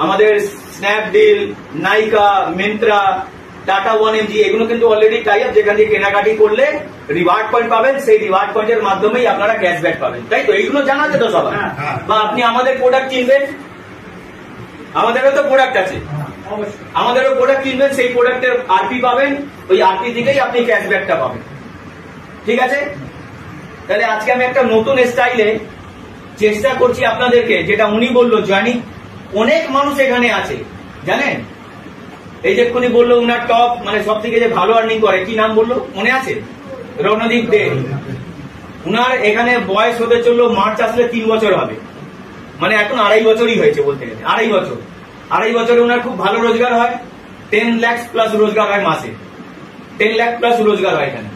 আমাদের স্ন্যাপডিল, নাইকা, Myntra, tata 1mg এগুলো কিন্তু অলরেডি টাই আপ, যেখান থেকে কেনাকাটি করলে রিওয়ার্ড পয়েন্ট পাবেন, সেই রিওয়ার্ড পয়েন্টের মাধ্যমেই আপনারা ক্যাশব্যাক পাবেন, তাই তো? এইগুলো জানা আছে তো সবাই? বা আপনি আমাদের প্রোডাক্ট কিনবেন, আমাদেরও তো প্রোডাক্ট আছে, আমাদেরও প্রোডাক্ট কিনবেন, সেই প্রোডাক্টের আরপি পাবেন, ওই আরপি থেকেই আপনি ক্যাশব্যাকটা পাবেন, ঠিক আছে? তাহলে আজকে আমি একটা নতুন স্টাইলে চেষ্টা করছি আপনাদেরকে, যেটা উনি বললো জয়নিং, অনেক মানুষ এখানে আছে জানেন, এই যে এক্ষুনি বললো উনার টপ মানে সব থেকে যে ভালো আর্নিং করে, কি নাম বললো মনে আছে? রণদীপ দে। উনার এখানে বয়স হতে চললো, মার্চ আসলে 3 বছর হবে, মানে এখন 2.5 বছরই হয়েছে বলতে গেলে, 2.5 বছরে উনার খুব ভালো রোজগার হয়, 10 লাখ প্লাস রোজগার হয় মাসে, 10 লাখ প্লাস রোজগার হয় এখানে,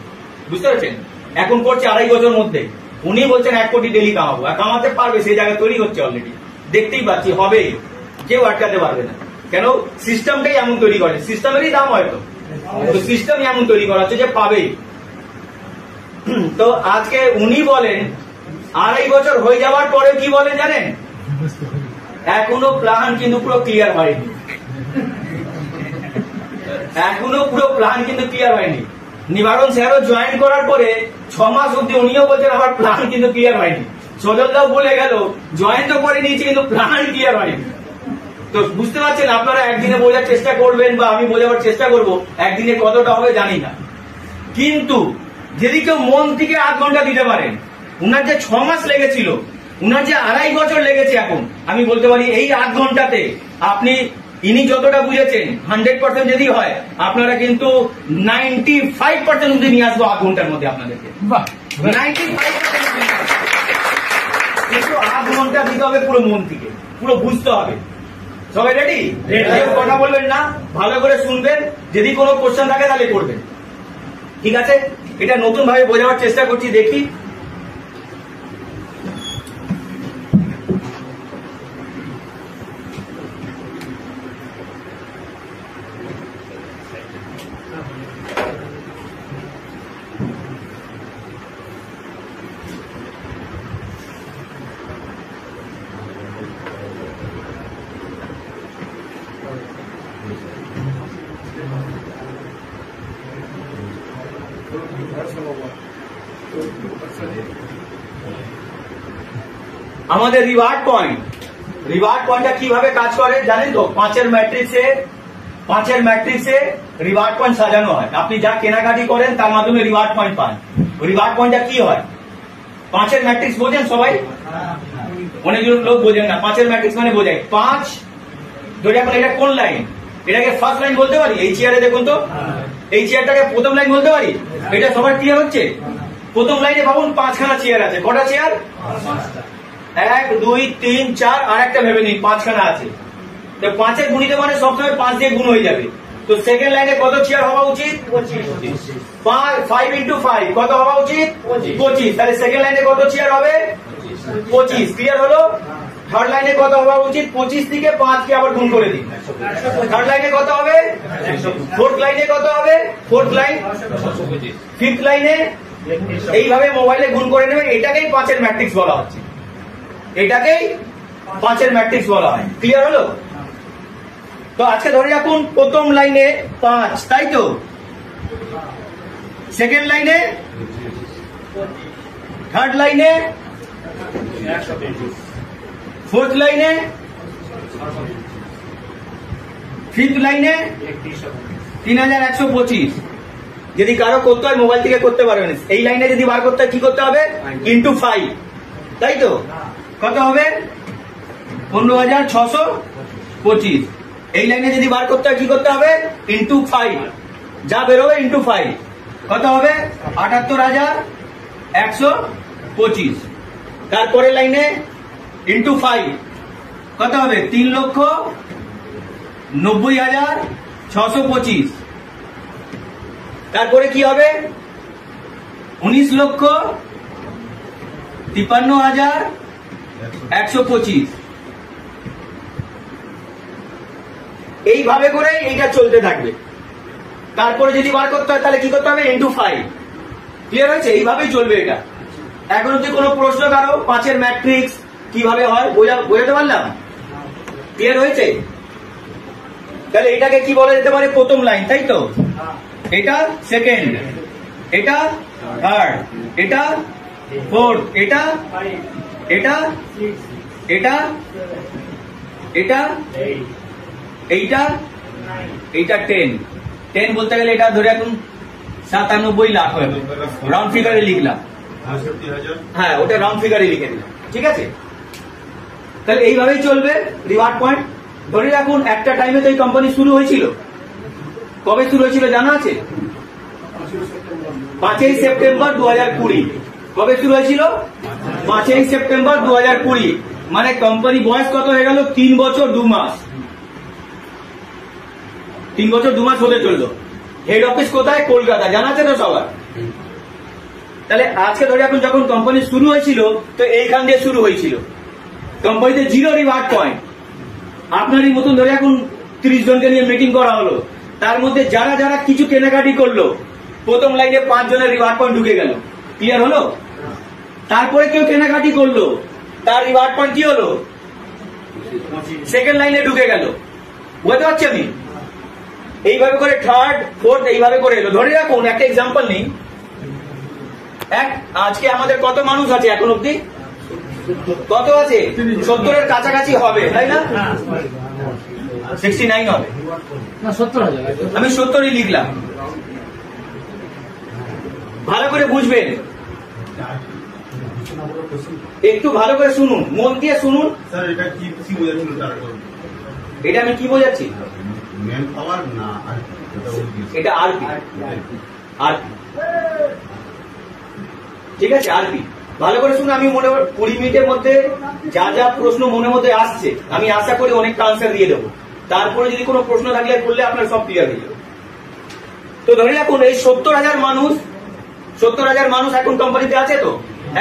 বুঝতে পারছেন? এখন করছে 2.5 বছর মধ্যে, উনি বলছেন 1 কোটি ডেলি কামাবো, আর কামাতে পারবে, সেই জায়গায় তৈরি হচ্ছে অলরেডি, দেখতেই পাচ্ছি, হবে, কেউ আটকাতে পারবে না, কেন? সিস্টেমটাই এমন তৈরি করে, সিস্টেমেরই দাম হয়তো, তো সিস্টেম এমন তৈরি করা হচ্ছে যে পাবে। তো আজকে উনি বলেন 2.5 বছর হয়ে যাওয়ার পরে কি বলেন জানেন? এখনো প্ল্যান কিন্তু পুরো ক্লিয়ার হয়নি, এখনো পুরো প্ল্যান কিন্তু ক্লিয়ার হয়নি। নিবারণ স্যারও জয়েন করার পরে 6 মাস অব্দি উনিও বলছেন আমার প্ল্যান কিন্তু ক্লিয়ার হয়নি। সজলদাও বলে গেল জয়েন তো করে নিয়েছি কিন্তু প্ল্যান ক্লিয়ার হয়নি। তো বুঝতে পারছেন, আপনারা একদিনে বোঝার চেষ্টা করবেন বা আমি বোঝাবার চেষ্টা করব, একদিনে কতটা হবে জানি না, কিন্তু যদি কেউ মন থেকে 8 ঘন্টা দিতে পারেন, উনার যে 6 মাস লেগেছিল, উনার যে 2.5 বছর লেগেছে, এখন আমি বলতে পারি এই 8 ঘন্টাতে আপনি ইনি যতটা বুঝেছেন 100% যদি হয়, আপনারা কিন্তু 95% অব্দি নিয়ে আসবো 8 ঘন্টার মধ্যে আপনাদেরকে, 95%। কিন্তু 8 ঘন্টা দিতে হবে পুরো মন থেকে, পুরো বুঝতে হবে। সবাই রেডি? কথা বলবেন না, ভালো করে শুনবেন, যদি কোনো কোশ্চেন থাকে তাহলে করবেন, ঠিক আছে? এটা নতুন ভাবে বোঝাবার চেষ্টা করছি, দেখি। আমাদের রিওয়ার্ড পয়েন্টটা কিভাবে কাজ করে জানেন তো? 5-এর ম্যাট্রিক্সে রিওয়ার্ড পয়েন্ট সাজানো হয়। আপনি যা কেনাকাটি করেন তার মাধ্যমে রিওয়ার্ড পয়েন্ট পান। রিওয়ার্ড পয়েন্টটা কি হয়? 5-এর ম্যাট্রিক্স বোঝেন সবাই? অনেকজন লোক বোঝেন না। 5-এর ম্যাট্রিক্স মানে বোঝায় 5, ধরে এখন এটা কোন লাইন, এটাকে ফার্স্ট লাইন বলতে পারি। এই চেয়ারে দেখুন তো, এই চেয়ারটাকে প্রথম লাইন বলতে পারি। এটা সবার ক্লিয়ার হচ্ছে? প্রথম লাইনে ভাবুন 5খানা চেয়ার আছে। কটা চেয়ার? 1, 2, 3, 4, আর একটা ভেবে নিন 5খানা আছে। তো 5-এর গুণিত মানে সবসময় 5 দিয়ে গুণ হয়ে যাবে। তো সেকেন্ড লাইনে কত চেয়ার হওয়া উচিত? 25। 5 into 5 কত হওয়া উচিত? 25। তাহলে সেকেন্ড লাইনে কত চেয়ার হবে? 25। ক্লিয়ার হলো? থার্ড লাইনে কত হওয়া উচিত? 25 থেকে 5 কে আবার গুণ করে দিন। থার্ড লাইনে কত হবে? ফোর্থ লাইনে কত হবে? Fourth line. ফিফথ লাইনে এইভাবে মোবাইলে গুণ করে নেবেন। এটাকেই 5-এর ম্যাট্রিক্স বলা হচ্ছে, এটাকেই 5-এর ম্যাট্রিক্স বলা হয়। ক্লিয়ার হলো? তো আজকে ধরে রাখুন প্রথম লাইনে 5, তাই তো? সেকেন্ড লাইনে, থার্ড লাইনে, ফোর্থ লাইনে, ফিফথ লাইনে 3125। যদি কারো করতে হয় মোবাইল থেকে করতে পারবেন। এই লাইনে যদি বার করতে হয় কি করতে হবে? ইন্টু 5, তাই তো? কত হবে? 15,625। এই লাইনে যদি বার করতে হয় কি করতে হবে? ইন্টু 5, যা বেরোবে ইন্টু 5 কত হবে? 78,125। তারপরে লাইনে ইন্টু 5 কত হবে? 3,90,625। তারপরে কি হবে? 19,53,125। এইভাবে করে এইটা চলতে থাকবে। তারপরে যদি বার করতে হয় তাহলে কি করতে হবে? ইন্টু 5। ক্লিয়ার হয়েছে? এইভাবেই চলবে এটা। এখন যদি কোনো প্রশ্ন কারো 5-এর ম্যাট্রিক্স কিভাবে হয় বোঝাতে পারলাম? ক্লিয়ার হয়েছে? তাহলে এটাকে কি বলা যেতে পারে? প্রথম লাইন, তাই তো? এটা সেকেন্ড, এটা থার্ড, এটা ফোর্থ, এটা এটা এটা এটা এইটা এইটা 10 10 বলতে গেলে এটা ধরে এখন 97 লাখ হয়ে গেল, রাউন্ড ফিগারে লিখলাম। হ্যাঁ, ওটা রাউন্ড ফিগারে লিখে দিলাম, ঠিক আছে? তাহলে এইভাবেই চলবে রিওয়ার্ড পয়েন্ট। ধরে রাখুন একটা টাইমে তো এই কোম্পানি শুরু হয়েছিল। কবে শুরু হয়েছিল জানা আছে? 5ই সেপ্টেম্বর 2020। কবে শুরু হয়েছিল? 5ই সেপ্টেম্বর 2020। মানে কোম্পানি বয়স কত হয়ে গেল? 3 বছর 2 মাস। 3 বছর 2 মাস হতে চললো। হেড অফিস কোথায়? কলকাতা। জানা আছে তো সবার? তাহলে আজকে ধরে এখন যখন কোম্পানি শুরু হয়েছিল তো এইখান দিয়ে শুরু হয়েছিল। কোম্পানিতে 0 রিওয়ার্ড পয়েন্ট। আপনারই মতন ধরে এখন 30 জনকে নিয়ে মিটিং করা হলো, তার মধ্যে যারা যারা কিছু কেনাকাটি করলো প্রথম লাইনে 5 জনের রিওয়ার্ড পয়েন্ট ঢুকে গেল। ক্লিয়ার হলো? তারপরে কেউ কেনাকাটি করলো, তার রিওয়ার্ড পয়েন্ট কি হলো? সেকেন্ড লাইনে ঢুকে গেল। বুঝতে পারছি আমি? এইভাবে করে থার্ড ফোর্থ এইভাবে করে এলো। ধরে রাখুন একটা এক্সাম্পল নেই, আজকে আমাদের কত মানুষ আছে এখন অব্দি? কত আছে? 70-এর কাছাকাছি হবে, তাই না? 69 হবে। আমি 70-ই লিখলাম। ভালো করে বুঝবেন, একটু ভালো করে শুনুন, মন দিয়ে শুনুন। এটা আমি কি বোঝাচ্ছি? এটা আরপি, ঠিক আছে? আরপি ভালো করে শুনুন। আমি মনে 20 মিনিটের মধ্যে যা যা প্রশ্ন মনের মধ্যে আসছে আমি আশা করি অনেকটা আনসার দিয়ে দেবো। তারপরে যদি কোনো প্রশ্ন থাকলে করলে আপনার সব ক্লিয়ার হয়ে যাবে। তো ধরে রাখুন এই 70,000 মানুষ এখন কোম্পানিতে আছে। তো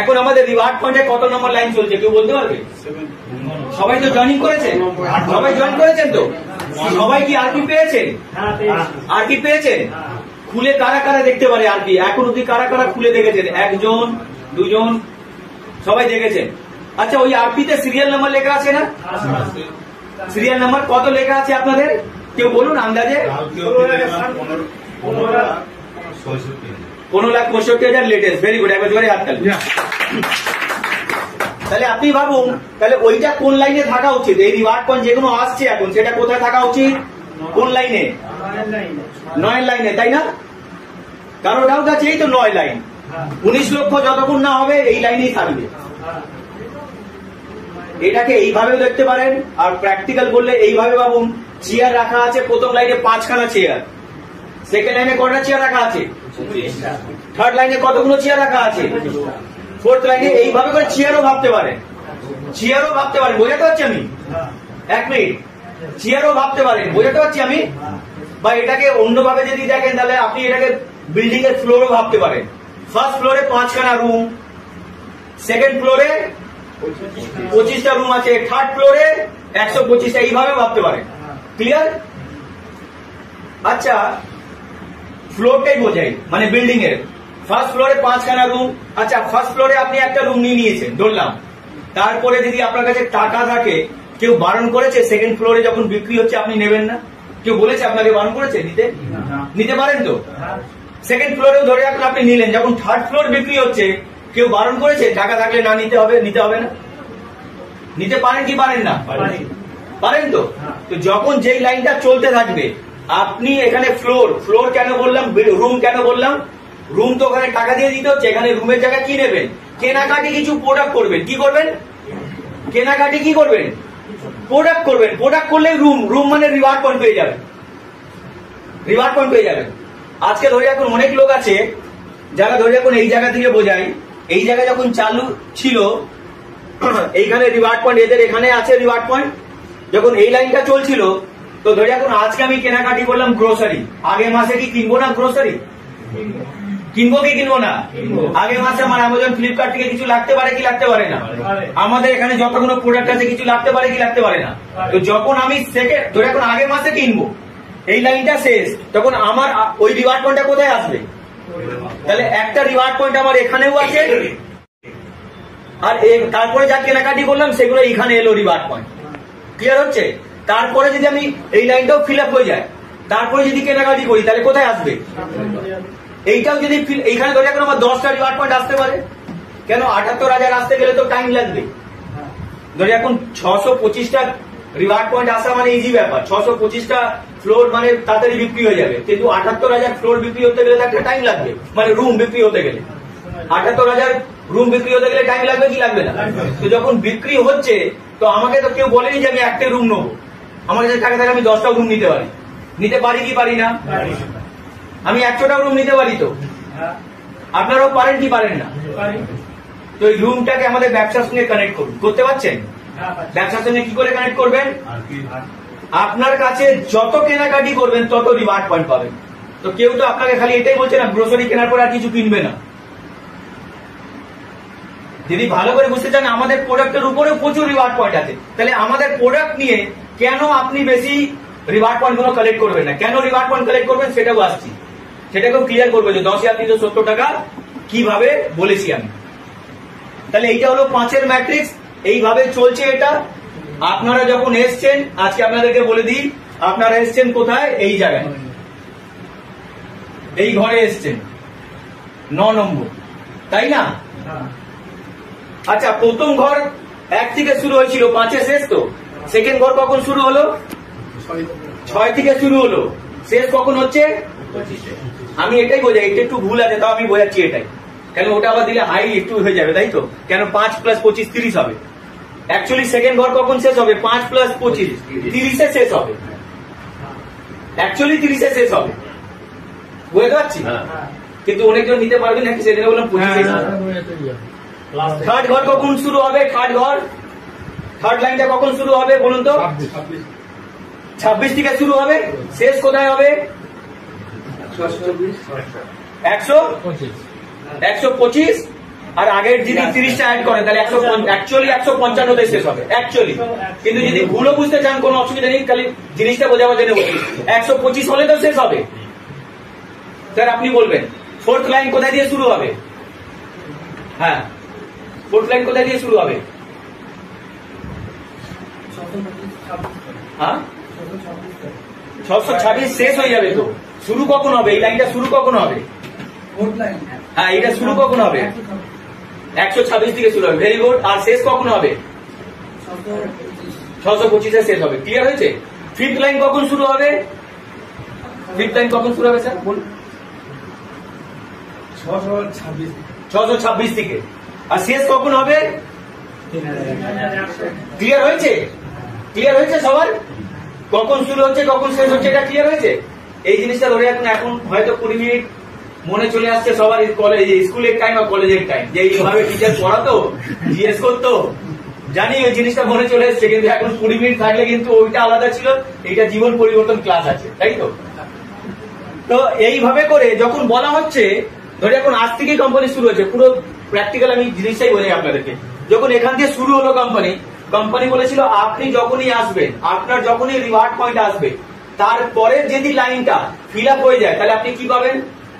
এখন আমাদের রিওয়ার্ড পয়েন্টে কত নম্বর লাইন চলছে কেউ বলতে পারবে? সবাই তো জয়েনিং করেছেন, সবাই জয়েন করেছেন তো? সবাই কি আরপি পেয়েছেন? আরপি পেয়েছেন? খুলে কারা কারা দেখতে পারে আরপি? এখন অব্দি কারা কারা খুলে দেখেছেন? 1 জন 2 জন সবাই দেখেছেন। আচ্ছা, ওই আরপিতে সিরিয়াল নাম্বার লেখা আছে না? সিরিয়াল নাম্বার কত লেখা আছে আপনাদের? কেউ বলুন আন্দাজে। 15,65,000 লেটেস্ট। ভেরি গুড, একবার জোরে হাত তালি। তাহলে আপনি ভাবুন, তাহলে ওইটা কোন লাইনে থাকা উচিত? এই রিওয়ার্ড পয়েন্ট যেগুলো আসছে এখন সেটা কোথায় থাকা উচিত? কোন লাইনে? 9 লাইনে, তাই না? কারো ডাউট আছে? এই তো 9 লাইন। 19 লক্ষ যতক্ষণ না হবে এই লাইনেই থাকবে। এটাকে এইভাবে দেখতে পারেন, আর প্র্যাকটিক্যাল বললে এইভাবে ভাবুন। চেয়ার রাখা আছে প্রথম লাইনে 5খানা চেয়ার, সেকেন্ড লাইনে কটা চেয়ার রাখা আছে? থার্ড লাইনে কতগুলো চেয়ার রাখা আছে? ফোর্থ লাইনে। এইভাবে করে চেয়ারও ভাবতে পারেন, বোঝাতে পারছি আমি? 1 মিনিট, চেয়ারও ভাবতে পারেন, বোঝাতে পারছি আমি? বা এটাকে অন্যভাবে যদি দেখেন তাহলে আপনি এটাকে বিল্ডিং এর ফ্লোরও ভাবতে পারেন। ফার্স্ট ফ্লোরে 5খানা রুম, সেকেন্ড ফ্লোরে 25টা রুম আছে, থার্ড ফ্লোরে 125টা, এইভাবে ভাবতে পারেন। ক্লিয়ার? আচ্ছা, ফ্লোরটাই বোঝাই, মানে বিল্ডিং এর ফার্স্ট ফ্লোরে 5খানা রুম। আচ্ছা, ফার্স্ট ফ্লোরে আপনি একটা রুম নিয়ে নিয়েছেন ধরলাম, তারপরে যদি আপনার কাছে টাকা থাকে, কেউ বারণ করেছে সেকেন্ড ফ্লোরে যখন বিক্রি হচ্ছে আপনি নেবেন না? কেউ বলেছে আপনাকে বারণ করেছে নিতে? নিতে পারেন তো? সেকেন্ড ফ্লোরেও ধরে রাখলে আপনি নিলেন, যখন থার্ড ফ্লোর বিক্রি হচ্ছে কেউ বারণ করেছে টাকা থাকলে না নিতে হবে? নিতে হবে না? নিতে পারেন কি পারেন না? পারেন তো? তো যখন যেই লাইনটা চলতে থাকবে, আপনি এখানে ফ্লোর কেন বললাম, রুম কেন বললাম? রুম তো ওখানে টাকা দিয়ে দিতে হচ্ছে, এখানে রুমের জায়গায় কি নেবেন? কেনাকাটি কিছু প্রোডাক্ট করবেন। কি করবেন? কেনাকাটি কি করবেন? প্রোডাক্ট করবেন। প্রোডাক্ট করলে রুম মানে রিওয়ার্ড পয়েন্ট পেয়ে যাবেন, আজকে ধরে এখন অনেক লোক আছে যারা ধরে এখন এই জায়গা থেকে বোঝায়, এই জায়গা যখন চালু ছিল এইখানে রিওয়ার্ড পয়েন্ট, এদের এখানে আছে রিওয়ার্ড পয়েন্ট। যখন এই লাইনটা চলছিল তো ধরে এখন আজকে আমি কেনাকাটি করলাম গ্রোসারি, আগের মাসে কি কিনবো না গ্রোসারি? কিনবো কি কিনবো না? আগের মাসে আমার অ্যামাজন ফ্লিপকার্ট থেকে কিছু লাগতে পারে কি লাগতে পারে না? আমাদের এখানে যতগুলো প্রোডাক্ট আছে কিছু লাগতে পারে কি লাগতে পারে না? তো যখন আমি সেকেন্ড ধরে এখন আগের মাসে কিনবো, এই লাইনটা শেষ, তখন আমার ওই রিওয়ার্ড পয়েন্টটা কোথায় আসবে? তাহলে একটা রিওয়ার্ড পয়েন্ট আমার এখানেও আছে, আর তারপরে যা কেনাকাটি করলাম সেগুলো এখানে এলো রিওয়ার্ড পয়েন্ট। ক্লিয়ার হচ্ছে? তারপরে যদি আমি এই লাইনটাও ফিল আপ হয়ে যায়, তারপরে যদি কেনাকাটি করি, তাহলে কোথায় আসবে? এইটাও যদি এইখানে ধরে রাখুন আমার 10টা রিওয়ার্ড পয়েন্ট আসতে পারে, কেন 78,000 আসতে গেলে তো টাইম লাগবে। ধরে এখন 625টা রিওয়ার্ড পয়েন্ট আসা মানে ইজি ব্যাপার, 625টা ফ্লোর মানে তাড়াতাড়ি বিক্রি হয়ে যাবে, কিন্তু 78,000 ফ্লোর বিক্রি হতে গেলে একটা টাইম লাগবে, মানে রুম বিক্রি হতে গেলে 78,000 রুম বিক্রি হতে গেলে টাইম লাগবে কি লাগবে না? তো যখন বিক্রি হচ্ছে, তো আমাকে তো কেউ বলেনি যে আমি একটা রুম নেবো, আমার কাছে টাকা থাকে আমি 10টা রুম নিতে পারি, নিতে পারি কি পারি না? আমি 100টা রুম নিতে পারি, তো আপনারাও পারেন কি পারেন না? তো এই রুমটাকে আমাদের ব্যবসার সঙ্গে কানেক্ট করুন, করতে পারছেন? ব্যবসার সঙ্গে কি করে কানেক্ট করবেন? আপনার কাছে যত কেনাকাটি করবেন তত রিওয়ার্ড পয়েন্ট পাবেন। তো কেউ তো আপনাকে খালি এটাই বলছে না গ্রোসারি কেনার পর আর কিছু কিনবে না। যদি ভালো করে বুঝতে চান আমাদের প্রোডাক্টের উপরেও প্রচুর রিওয়ার্ড পয়েন্ট আছে, তাহলে আমাদের প্রোডাক্ট নিয়ে কেন আপনি বেশি রিওয়ার্ড পয়েন্ট গুলো কালেক্ট করবেন না, কেন রিওয়ার্ড পয়েন্ট কালেক্ট করবেন সেটাও আসছি, সেটাকেও ক্লিয়ার করবো যে 10,370 টাকা কিভাবে বলেছি আমি। তাহলে এইটা হলো 5-এর ম্যাট্রিক্স, এইভাবে চলছে এটা। আপনারা যখন এসছেন, আজকে আপনাদেরকে বলে দিই, আপনারা এসছেন কোথায়? এই জায়গায়, এই ঘরে এসছেন 9 নম্বর, তাই না? আচ্ছা, প্রথম ঘর 1 থেকে শুরু হয়েছিল, 5-এ শেষ, তো সেকেন্ড ঘর কখন শুরু হলো? 6 থেকে শুরু হলো, শেষ কখন হচ্ছে? 25-এ। আমি এটাই বোঝাই, এটা একটু ভুল আছে, তাও আমি বোঝাচ্ছি এটাই, কেন ওটা আবার দিলে হাই একটু হয়ে যাবে, তাই তো? কেন 5 + 25 30 হবে। অ্যাকচুয়ালি সেকেন্ড ঘর কখন শেষ হবে? 5 + 25 30-এ শেষ হবে, অ্যাকচুয়ালি 30-এ শেষ হবে, বুঝতে পারছি? কিন্তু অনেকজন নিতে পারবেন না, সেদিনে বললাম 25-এ। থার্ড ঘর কখন শুরু হবে? থার্ড ঘর, থার্ড লাইনটা কখন শুরু হবে বলুন তো? 26 থেকে শুরু হবে, শেষ কোথায় হবে? 125, আর আগের যদি 30টা অ্যাড করে তাহলে 155 শেষ হবে অ্যাকচুয়ালি। কিন্তু যদি ভুলও বুঝতে চান কোনো অসুবিধা নেই, খালি জিনিসটা বোঝাবার জন্য বলছি 125 হলে তো শেষ হবে। স্যার আপনি বলবেন ফোর্থ লাইন কোথায় দিয়ে শুরু হবে? হ্যাঁ, ফোর্থ লাইন কোথায় দিয়ে শুরু হবে? হ্যাঁ, 626 শেষ হয়ে যাবে, তো শুরু কখন হবে? এই লাইনটা শুরু কখন হবে? হ্যাঁ, এটা শুরু কখন হবে? 126 থেকে শুরু হবে, ভেরি গুড। আর শেষ কখন হবে? 625-এ শেষ হবে, ক্লিয়ার হয়েছে? ফিফথ লাইন কখন শুরু হবে? ফিফথ লাইন কখন শুরু হবে স্যার বলুন? 626 থেকে। আর শেষ কখন হবে? ক্লিয়ার হয়েছে? ক্লিয়ার হয়েছে সবার? কখন শুরু হচ্ছে কখন শেষ হচ্ছে এটা ক্লিয়ার হয়েছে? এই জিনিসটা ধরে রাখুন, এখন হয়তো 20 মিনিট মনে চলে আসছে সবার কলেজ স্কুলের টাইম আর কলেজের টাইম, যে এইভাবে টিচার পড়াতো জিজ্ঞেস করতো, জানি ওই জিনিসটা মনে চলে এসছে, কিন্তু এখন 20 মিনিট থাকলে কিন্তু ওইটা আলাদা ছিল, এইটা জীবন পরিবর্তন ক্লাস আছে, তাই তো? তো এইভাবে করে যখন বলা হচ্ছে, ধরে এখন আজ থেকে কোম্পানি শুরু হয়েছে, পুরো প্র্যাকটিক্যাল আমি জিনিসটাই বোঝাই আপনাদেরকে। যখন এখান দিয়ে শুরু হলো কোম্পানি বলেছিল আপনি যখনই আসবেন, আপনার যখনই রিওয়ার্ড পয়েন্ট আসবে, তারপরে যদি লাইনটা ফিল আপ হয়ে যায় তাহলে আপনি কি পাবেন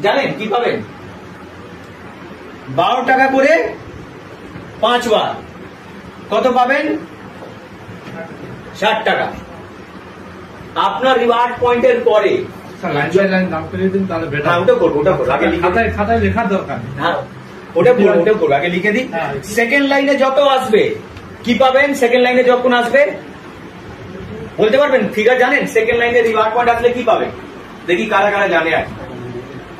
জানেন? কি পাবেন? 12 টাকা করে 5 বার, কত পাবেন? 60 টাকা। আপনার রিওয়ার্ড পয়েন্টের পরে ওটা করবো, খাতায় লেখার দরকার, হ্যাঁ ওটা করবো, আগে লিখে দিই। সেকেন্ড লাইনে যত আসবে কি পাবেন? সেকেন্ড লাইনে যখন আসবে বলতে পারবেন? ফিগার জানেন? সেকেন্ড লাইনে রিওয়ার্ড পয়েন্ট আসলে কি পাবেন? দেখি কারা কারা জানে। আর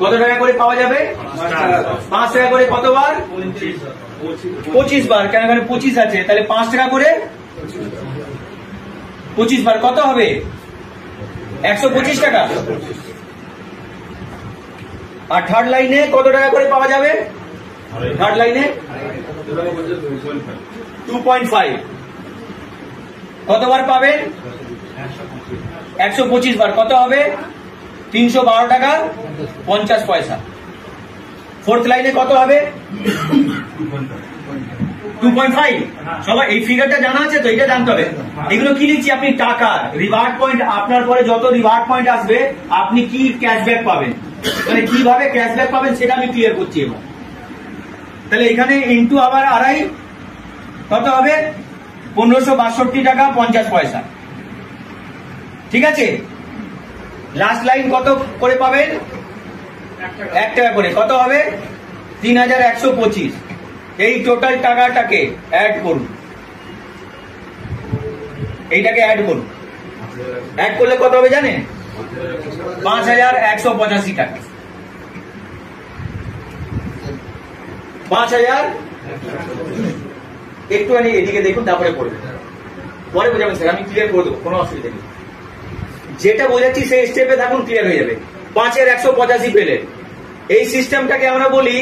কত টাকা করে পাওয়া যাবে? 5 টাকা করে কতবার? 25 বার। কেন এখানে 25 আছে, তাহলে 5 টাকা করে 25 বার, কত হবে? 125 টাকা। আর থার্ড লাইনে কত টাকা করে পাওয়া যাবে? থার্ড লাইনে 2.5, কতবার পাবেন? 125 বার, কত হবে? 312 টাকা 50 পয়সা। ফোর্থ লাইনে কত হবে? 2.5। সবাই এই ফিগারটা জানা আছে তো? এটা জানতে হবে। এগুলো কি লিখছি? আপনি টাকা রিওয়ার্ড পয়েন্ট, আপনার পরে যত রিওয়ার্ড পয়েন্ট আসবে আপনি কি ক্যাশব্যাক পাবেন, মানে কিভাবে ক্যাশব্যাক পাবেন সেটা আমি ক্লিয়ার করছি এবার। তাহলে এখানে ইনটু আবার 2.5 কত হবে? 1562 টাকা 50 পয়সা। ঠিক আছে, লাস্ট লাইন কত করে পাবেন? 1 টাকা করে। কত হবে? 3125। এই টোটাল টাকাটাকে অ্যাড করুন, এইটাকে অ্যাড করুন। অ্যাড করলে কত হবে জানেন? 5185 টাকা। 5000। একটুখানি এদিকে দেখুন, তারপরে পড়বেন, পরে বোঝাবেন স্যার, আমি ক্লিয়ার করে দেবো, কোনো অসুবিধা নেই। যেটা বোঝাচ্ছি সেই স্টেপে থাকুন, ক্লিয়ার হয়ে যাবে। 5185 পেলেন। এই সিস্টেমটাকে আমরা বলি,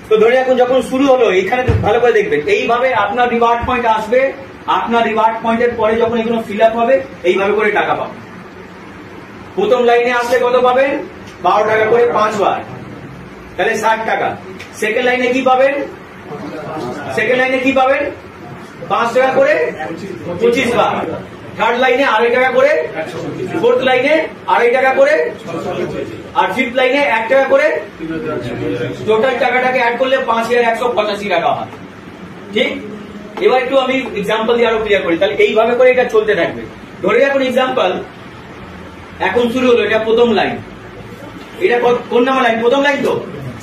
তো ধরে রাখুন যখন শুরু হলো, এখানে ভালো করে দেখবেন, এইভাবে আপনার রিওয়ার্ড পয়েন্ট আসবে। আপনার রিওয়ার্ড পয়েন্টের পরে যখন এগুলো ফিল আপ হবে, এইভাবে করে টাকা পাবেন। প্রথম লাইনে আসলে কত পাবেন? 12 টাকা করে 5 বার, তাহলে 60 টাকা। সেকেন্ড লাইনে কি পাবেন? সেকেন্ড লাইনে কি পাবেন? 5 টাকা করে 25 বার। থার্ড লাইনে 2.5 টাকা করে, ফোর্থ লাইনে 2.5 টাকা করে, আর ফিফথ লাইনে 1 টাকা করে। টোটাল টাকাটাকে অ্যাড করলে 5185 টাকা হয়। ঠিক, এবার একটু আমি এক্সাম্পল দিয়ে আরো ক্লিয়ার করি। তাহলে এইভাবে করে এটা চলতে থাকবে। ধরে রাখুন এক্সাম্পল, এখন শুরু হলো, এটা প্রথম লাইন। এটা কোন নাম্বার লাইন? প্রথম লাইন। তো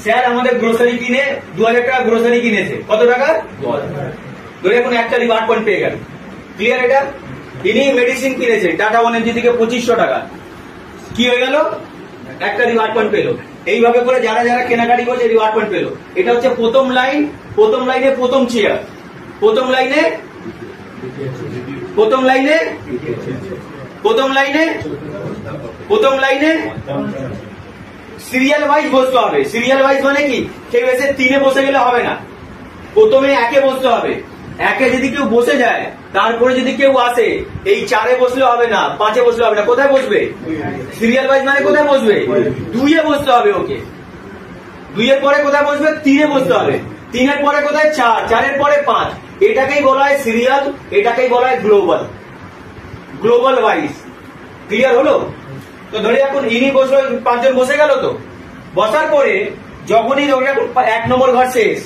স্যার আমাদের গ্রোসারি কিনে 2000 টাকা গ্রোসারি কিনেছে। কত টাকা? 2000। ধরে এখন একটা রিওয়ার্ড পয়েন্ট পেয়ে গেল। ক্লিয়ার? এটা ইনি মেডিসিন কিনেছে টাটা 1mg থেকে 2500 টাকা। কি হয়ে গেল? একটা রিওয়ার্ড পয়েন্ট পেলো। এইভাবে করে যারা যারা কেনাকাটি করছে রিওয়ার্ড পয়েন্ট পেলো। এটা হচ্ছে প্রথম লাইন। প্রথম লাইনে প্রথম চেয়ার, প্রথম লাইনে, প্রথম লাইনে, প্রথম লাইনে, প্রথম লাইনে সিরিয়াল ওয়াইজ বসতে হবে। সিরিয়াল ওয়াইজ মানে কি? কেউ এসে 3-এ বসে গেলে হবে না, প্রথমে 1-এ বসতে হবে। 1-এ যদি কেউ বসে যায়, তারপরে যদি কেউ আসে, এই 4-এ বসলে হবে না, 5-এ বসলে হবে না। কোথায় বসবে? সিরিয়াল ওয়াইজ মানে কোথায় বসবে? 2-এ বসতে হবে ওকে। 2-এর পরে কোথায় বসবে? 3-এ বসতে হবে। 3-এর পরে কোথায়? 4, 4-এর পরে 5। এটাকেই বলা হয় সিরিয়াল, এটাকেই বলা হয় গ্লোবাল, গ্লোবাল ওয়াইজ। ক্লিয়ার হলো? তো ধরে এখন ইনি বসলো, 5 জন বসে গেল। তো বসার পরে যখনই ধরে এখন 1 নম্বর ঘর শেষ,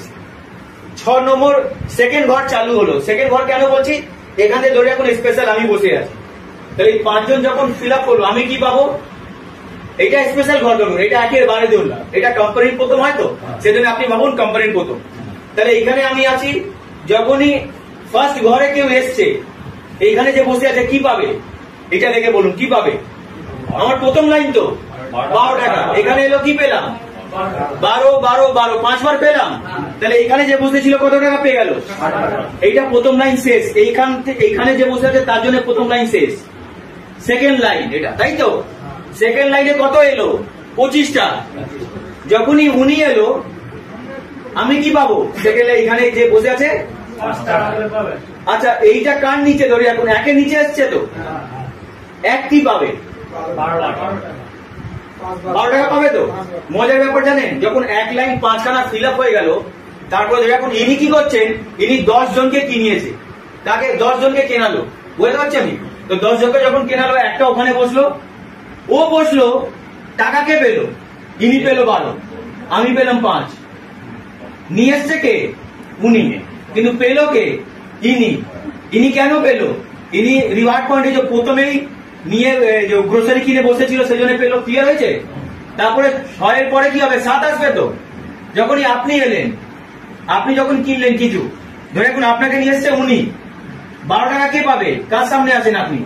6 নম্বর সেকেন্ড ঘর চালু হলো। সেকেন্ড ঘর কেন বলছি? এখানে ধরে এখন স্পেশাল আমি বসে আছি। তাহলে এই 5 জন যখন ফিল আপ করলো, আমি কি পাবো? এটা স্পেশাল ঘর ধরুন, এটা 1-এর বারে ধরলাম। এটা কোম্পানির প্রথম হয়, তো সেজন্য আপনি ভাবুন কোম্পানির প্রথম। তাহলে এইখানে আমি আছি। যখনই ফার্স্ট ঘরে কেউ এসছে, এইখানে যে বসে আছে কি পাবে? এটা দেখে বলুন কি পাবে? আমার প্রথম লাইন তো 12 টাকা। এখানে এলো কি পেলাম? 12, 12, 12, 5 বার পেলাম। তাহলে এখানে যে বসে ছিল কত টাকা পেয়ে গেল? এইটা প্রথম লাইন শেষ। এইখানে যে বসে আছে তার জন্য প্রথম লাইন শেষ। সেকেন্ড লাইন এটা, তাই তো? সেকেন্ড লাইনে কত এলো? 25টা। যখনই উনি এলো, আমি কি পাবো? সেকেন্ড লাইন এখানে যে বসে আছে। আচ্ছা, এইটা কার নিচে? ধরে এখন 1-এর নিচে এসছে, তো 1 কি পাবে? 12 টাকা পাবে। তো মজার ব্যাপার জানেন, যখন 1 লাইন 5 খানা ফিল আপ হয়ে গেল, তারপরে ধরে এখন ইনি কি করছেন? ইনি 10 জনকে কিনিয়েছে। তাকে 10 জনকে কেনালো। বুঝতে পারছি আমি? তো 10 জনকে যখন কেনালো, একটা ওখানে বসলো, ও বসলো, টাকা কে পেলো? ইনি পেলো 12, আমি পেলাম 5। নিয়ে এসছে কে? উনি। কিন্তু পেলো কে? ইনি। ইনি কেন পেলো? ইনি রিওয়ার্ড পয়েন্টে যে প্রথমেই নিয়ে গ্রোসারি কিনে বসেছিল, সেজন্য পেলো। ক্লিয়ার হয়েছে? তারপরে 6-এর পরে কি হবে? 7 আসবে। তো যখনই আপনি এলেন, আপনি যখন কিনলেন কিছু, ধরে এখন আপনাকে নিয়ে এসছে উনি, 12 টাকা কে পাবে? কার সামনে আছেন আপনি?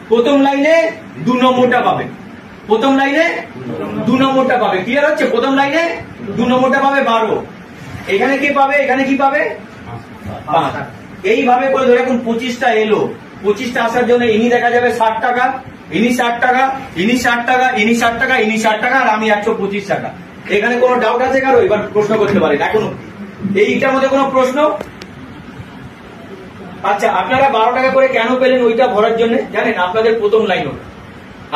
প্রথম লাইনে 2 নম্বরটা পাবে। প্রথম লাইনে 2 নম্বরটা পাবে। ক্লিয়ার হচ্ছে? প্রথম লাইনে 2 নম্বরটা পাবে 12। এখানে কি পাবে? এখানে কি পাবে? 5। এইভাবে করে ধরে এখন 25টা এলো। 25টা আসার জন্য ইনি দেখা যাবে 60 টাকা, ইনি 60 টাকা, ইনি 60 টাকা, ইনি 60 টাকা, ইনি 60 টাকা, আর আমি 125 টাকা। এখানে কোনো ডাউট আছে কারো? এবার প্রশ্ন করতে পারেন এখনো। এইটার মধ্যে কোনো প্রশ্ন? আচ্ছা, আপনারা 12 টাকা করে কেন পেলেন ওইটা ভরার জন্য? জানেন, আপনাদের প্রথম লাইন ওটা,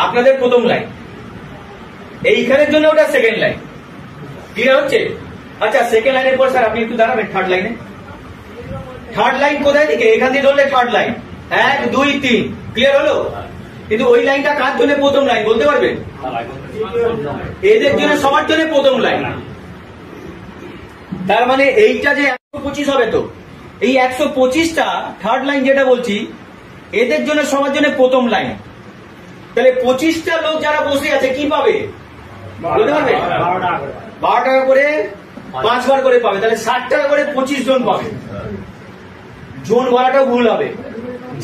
আপনাদের প্রথম লাইন। এইখানের জন্য ওটা সেকেন্ড লাইন। ক্লিয়ার হচ্ছে? আচ্ছা, সেকেন্ড লাইনের পর স্যার আপনি একটু দাঁড়াবেন। থার্ড লাইনে, থার্ড লাইন কোথায় থেকে? এখান থেকে ধরলে থার্ড লাইন 1, 2, 3। ক্লিয়ার হলো? কিন্তু ওই লাইনটা কার জন্য প্রথম লাইন বলতে পারবেন? এদের জন্য, সবার জন্য প্রথম লাইন। তার মানে এইটা যে 125 হবে, তো এই 125টা থার্ড লাইন যেটা বলছি এদের জন্য সবার জন্য প্রথম লাইন। তাহলে 25টা লোক যারা বসে আছে কি পাবে বলতে পারবে? 12 টাকা করে 5 বার করে পাবে, তাহলে 60 টাকা করে 25 জন পাবে। জোন বলাটাও ভুল হবে।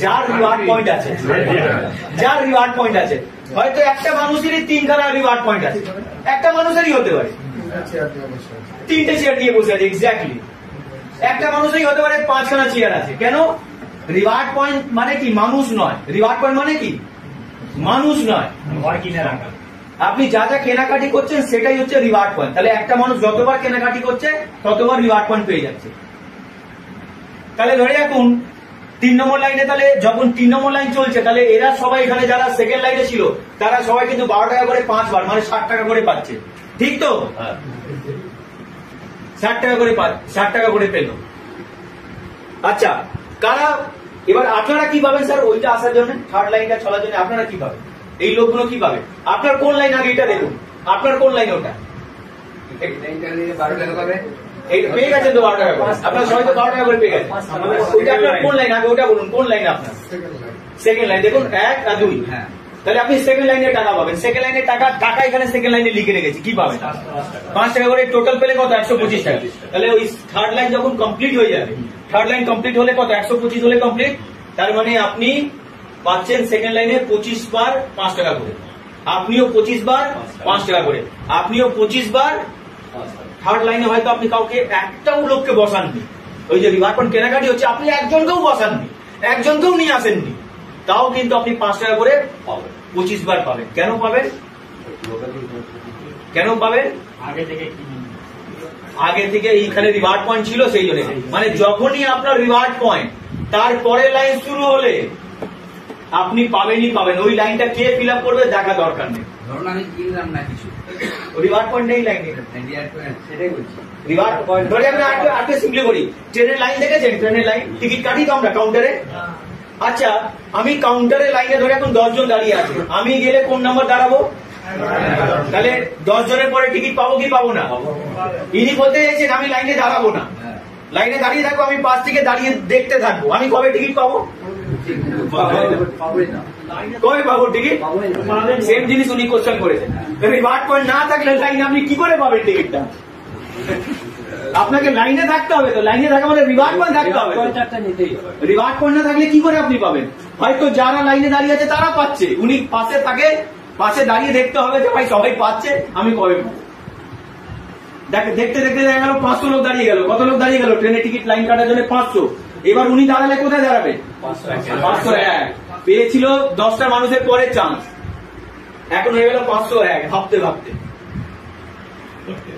যার রিওয়ার্ড পয়েন্ট আছে, যার রিওয়ার্ড পয়েন্ট আছে, হয়তো একটা মানুষেরই 3খানা রিওয়ার্ড পয়েন্ট আছে, একটা মানুষেরই হতে পারে 3টে চেয়ার দিয়ে বসে আছে, এক্স্যাক্টলি একটা মানুষেরই হতে পারে 5খানা চেয়ার আছে। কেন? রিওয়ার্ড পয়েন্ট মানে কি? মানুষ নয়। রিওয়ার্ড পয়েন্ট মানে কি? মানুষ নয়। আপনি যা যা কেনাকাটি করছেন সেটাই হচ্ছে রিওয়ার্ড পয়েন্ট। তাহলে একটা মানুষ যতবার কেনাকাটি করছে ততবার রিওয়ার্ড পয়েন্ট পেয়ে যাচ্ছে। তাহলে ধরে রাখুন 3 নম্বর লাইনে, তাহলে যখন 3 নম্বর লাইন চলছে তাহলে এরা সবাই এখানে যারা সেকেন্ড লাইনে ছিল তারা সবাই কিন্তু 12 টাকা করে 5 বার মানে 60 টাকা করে পাচ্ছে, ঠিক তো? 60 টাকা করে 60 টাকা করে পেল। আচ্ছা, কারা এবার আপনারা কি পাবেন স্যার ওইটা আসার জন্য, থার্ড লাইনটা চলার জন্য আপনারা কি পাবেন? এই লোকগুলো কি পাবে? আপনার কোন লাইন আগে এটা দেখুন, আপনার কোন লাইন ওটা? 12 টাকা পাবে। এই পেয়ে গেছেন তো 12 টাকা করে, আপনার সবাই তো 12 টাকা করে পেয়ে গেছেন। ওইটা আপনার কোন লাইন আগে ওটা বলুন, কোন লাইন আপনার? Second line. দেখুন 1 আর 2, তাহলে আপনি সেকেন্ড লাইনে টাকা পাবেন। সেকেন্ড লাইনে টাকা এখানে সেকেন্ড লাইনে লিখে রেখেছি, কি পাবেন? 5 টাকা করে টোটাল পেলে কত? 125 টাকা। তাহলে ওই থার্ড লাইন যখন কমপ্লিট হয়ে যাবে, থার্ড লাইন কমপ্লিট হলে কত? 125 হলে কমপ্লিট। তার মানে আপনি পাচ্ছেন সেকেন্ড লাইনে 25 বার 5 টাকা করে, আপনিও 25 বার 5 টাকা করে, আপনিও 25 বার। থার্ড লাইনে হয়তো আপনি কাউকে একটাও লোককে বসাননি, ওই যে রিওয়ার্ড পয়েন্ট কেনাকাটি হচ্ছে আপনি একজনকেও বসাননি, একজনকেও নিয়ে আসেননি, তাও কিন্তু আপনি 5 টাকা করে 25 বার পাবেন। কেন পাবেন? কেন পাবেন? আগে থেকে এইখানে রিওয়ার্ড পয়েন্ট ছিল সেই জন্য। মানে যখনই আপনার রিওয়ার্ড পয়েন্ট তারপরে লাইন শুরু হলে আপনি পাবেনই পাবেন। ওই লাইনটা কে ফিল আপ করবে দেখা দরকার নেই। ধরুন আমি কিনলাম না কিছু, রিওয়ার্ড পয়েন্ট নেই লাইনে, সেটাই বলছি। রিওয়ার্ড পয়েন্ট ধরে আমরা আরেকটু সিম্পলি করি। ট্রেনের লাইন দেখেছেন? ট্রেনের লাইন টিকিট কাটি তো আমরা কাউন্টারে। আচ্ছা, আমি কাউন্টারে লাইনে ধরে এখন 10 জন দাঁড়িয়ে আছে, আমি গেলে কোন নাম্বার দাঁড়াবো? তাহলে 10 জনের পরে টিকিট পাবো কি পাবো না? ইনি বলতে চাইছেন আমি লাইনে দাঁড়াবো না, লাইনে দাঁড়িয়ে থাকবো, আমি পাশ থেকে দাঁড়িয়ে দেখতে থাকবো, আমি কবে টিকিট পাবো? কবে পাবো টিকিট? সেম জিনিস উনি কোশ্চেন করেছেন। রিওয়ার্ড পয়েন্ট না থাকলে লাইনে আপনি কি করে পাবেন টিকিটটা? আপনাকে লাইনে থাকতে হবে, তো লাইনে থাকা মানে রিওয়ার্ড পয়েন্ট থাকতে হবে। রিওয়ার্ড পয়েন্ট না থাকলে কি করে আপনি পাবেন? হয়তো যারা লাইনে দাঁড়িয়ে আছে তারা পাচ্ছে, উনি পাশে থাকে, পাশে দাঁড়িয়ে দেখতে হবে যে ভাই সবাই পাচ্ছে, আমি কবে পাবো? দেখতে দেখতে দেখা গেল 500 লোক দাঁড়িয়ে গেল। কত লোক দাঁড়িয়ে গেল? ট্রেনের টিকিট লাইন কাটার জন্য 500। এবার উনি দাঁড়ালে কোথায় দাঁড়াবে? 501। পেয়েছিল 10টা মানুষের পরে চান্স, এখন হয়ে গেল 501। ভাবতে ভাবতে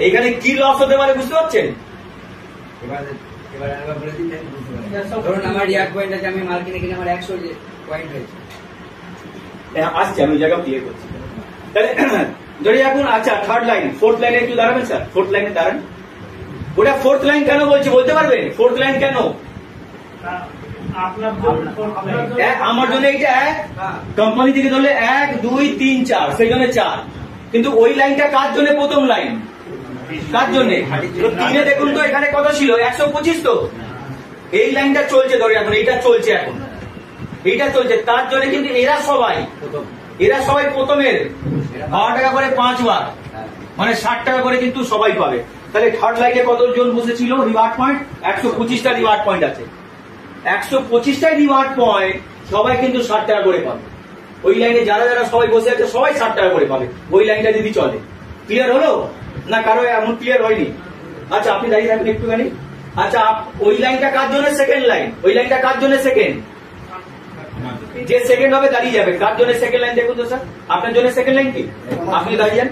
এখানে কি লস হতে পারে বুঝতে পারছেন? ধরুন আমার রিওয়ার্ড পয়েন্ট আছে, আমি মাল কিনে আমার 100 পয়েন্ট হয়েছে, আসছে, আমি জায়গা ক্লিয়ার করছি। তাহলে ধরে এখন আচ্ছা থার্ড লাইন, ফোর্থ লাইনে একটু দাঁড়াবেন স্যার, ফোর্থ লাইনে দাঁড়ান। ওটা ফোর্থ লাইন কেন বলছি বলতে পারবেন? ফোর্থ লাইন কেন? আমার জন্য এইটা 1, কোম্পানি থেকে ধরলে 1 2 3 4, সেই জন্য 4। কিন্তু ওই লাইনটা কার জন্য? প্রথম লাইন কার জন্য? তিনে দেখুন তো এখানে কত ছিল? 125। তো এই লাইনটা চলছে, ধরে এখন এইটা চলছে, এখন এইটা চলছে, তার জন্য কিন্তু এরা সবাই প্রথমের 12 টাকা করে 5 বার মানে 60 টাকা করে কিন্তু সবাই পাবে। তাহলে থার্ড লাইনে কতজন বসেছিল? রিওয়ার্ড পয়েন্ট 125টা রিওয়ার্ড পয়েন্ট আছে, 125টা রিওয়ার্ড পয়েন্ট সবাই কিন্তু 60 টাকা করে পাবে। ওই লাইনে যারা যারা সবাই বসে আছে সবাই 60 টাকা করে পাবে, ওই লাইনটা যদি চলে। ক্লিয়ার হলো না? কারো এমন ক্লিয়ার হয়নি? আচ্ছা আপনি দাঁড়িয়ে থাকবেন একটুখানি। আচ্ছা ওই লাইনটা কার জন্য সেকেন্ড লাইন? ওই লাইনটা কার জন্য সেকেন্ড? যে সেকেন্ড হবে দাঁড়িয়ে যাবে। কার জন্য সেকেন্ড লাইন দেখুন তো স্যার, আপনার জন্য সেকেন্ড লাইন কি? আপনি দাঁড়িয়ে যান।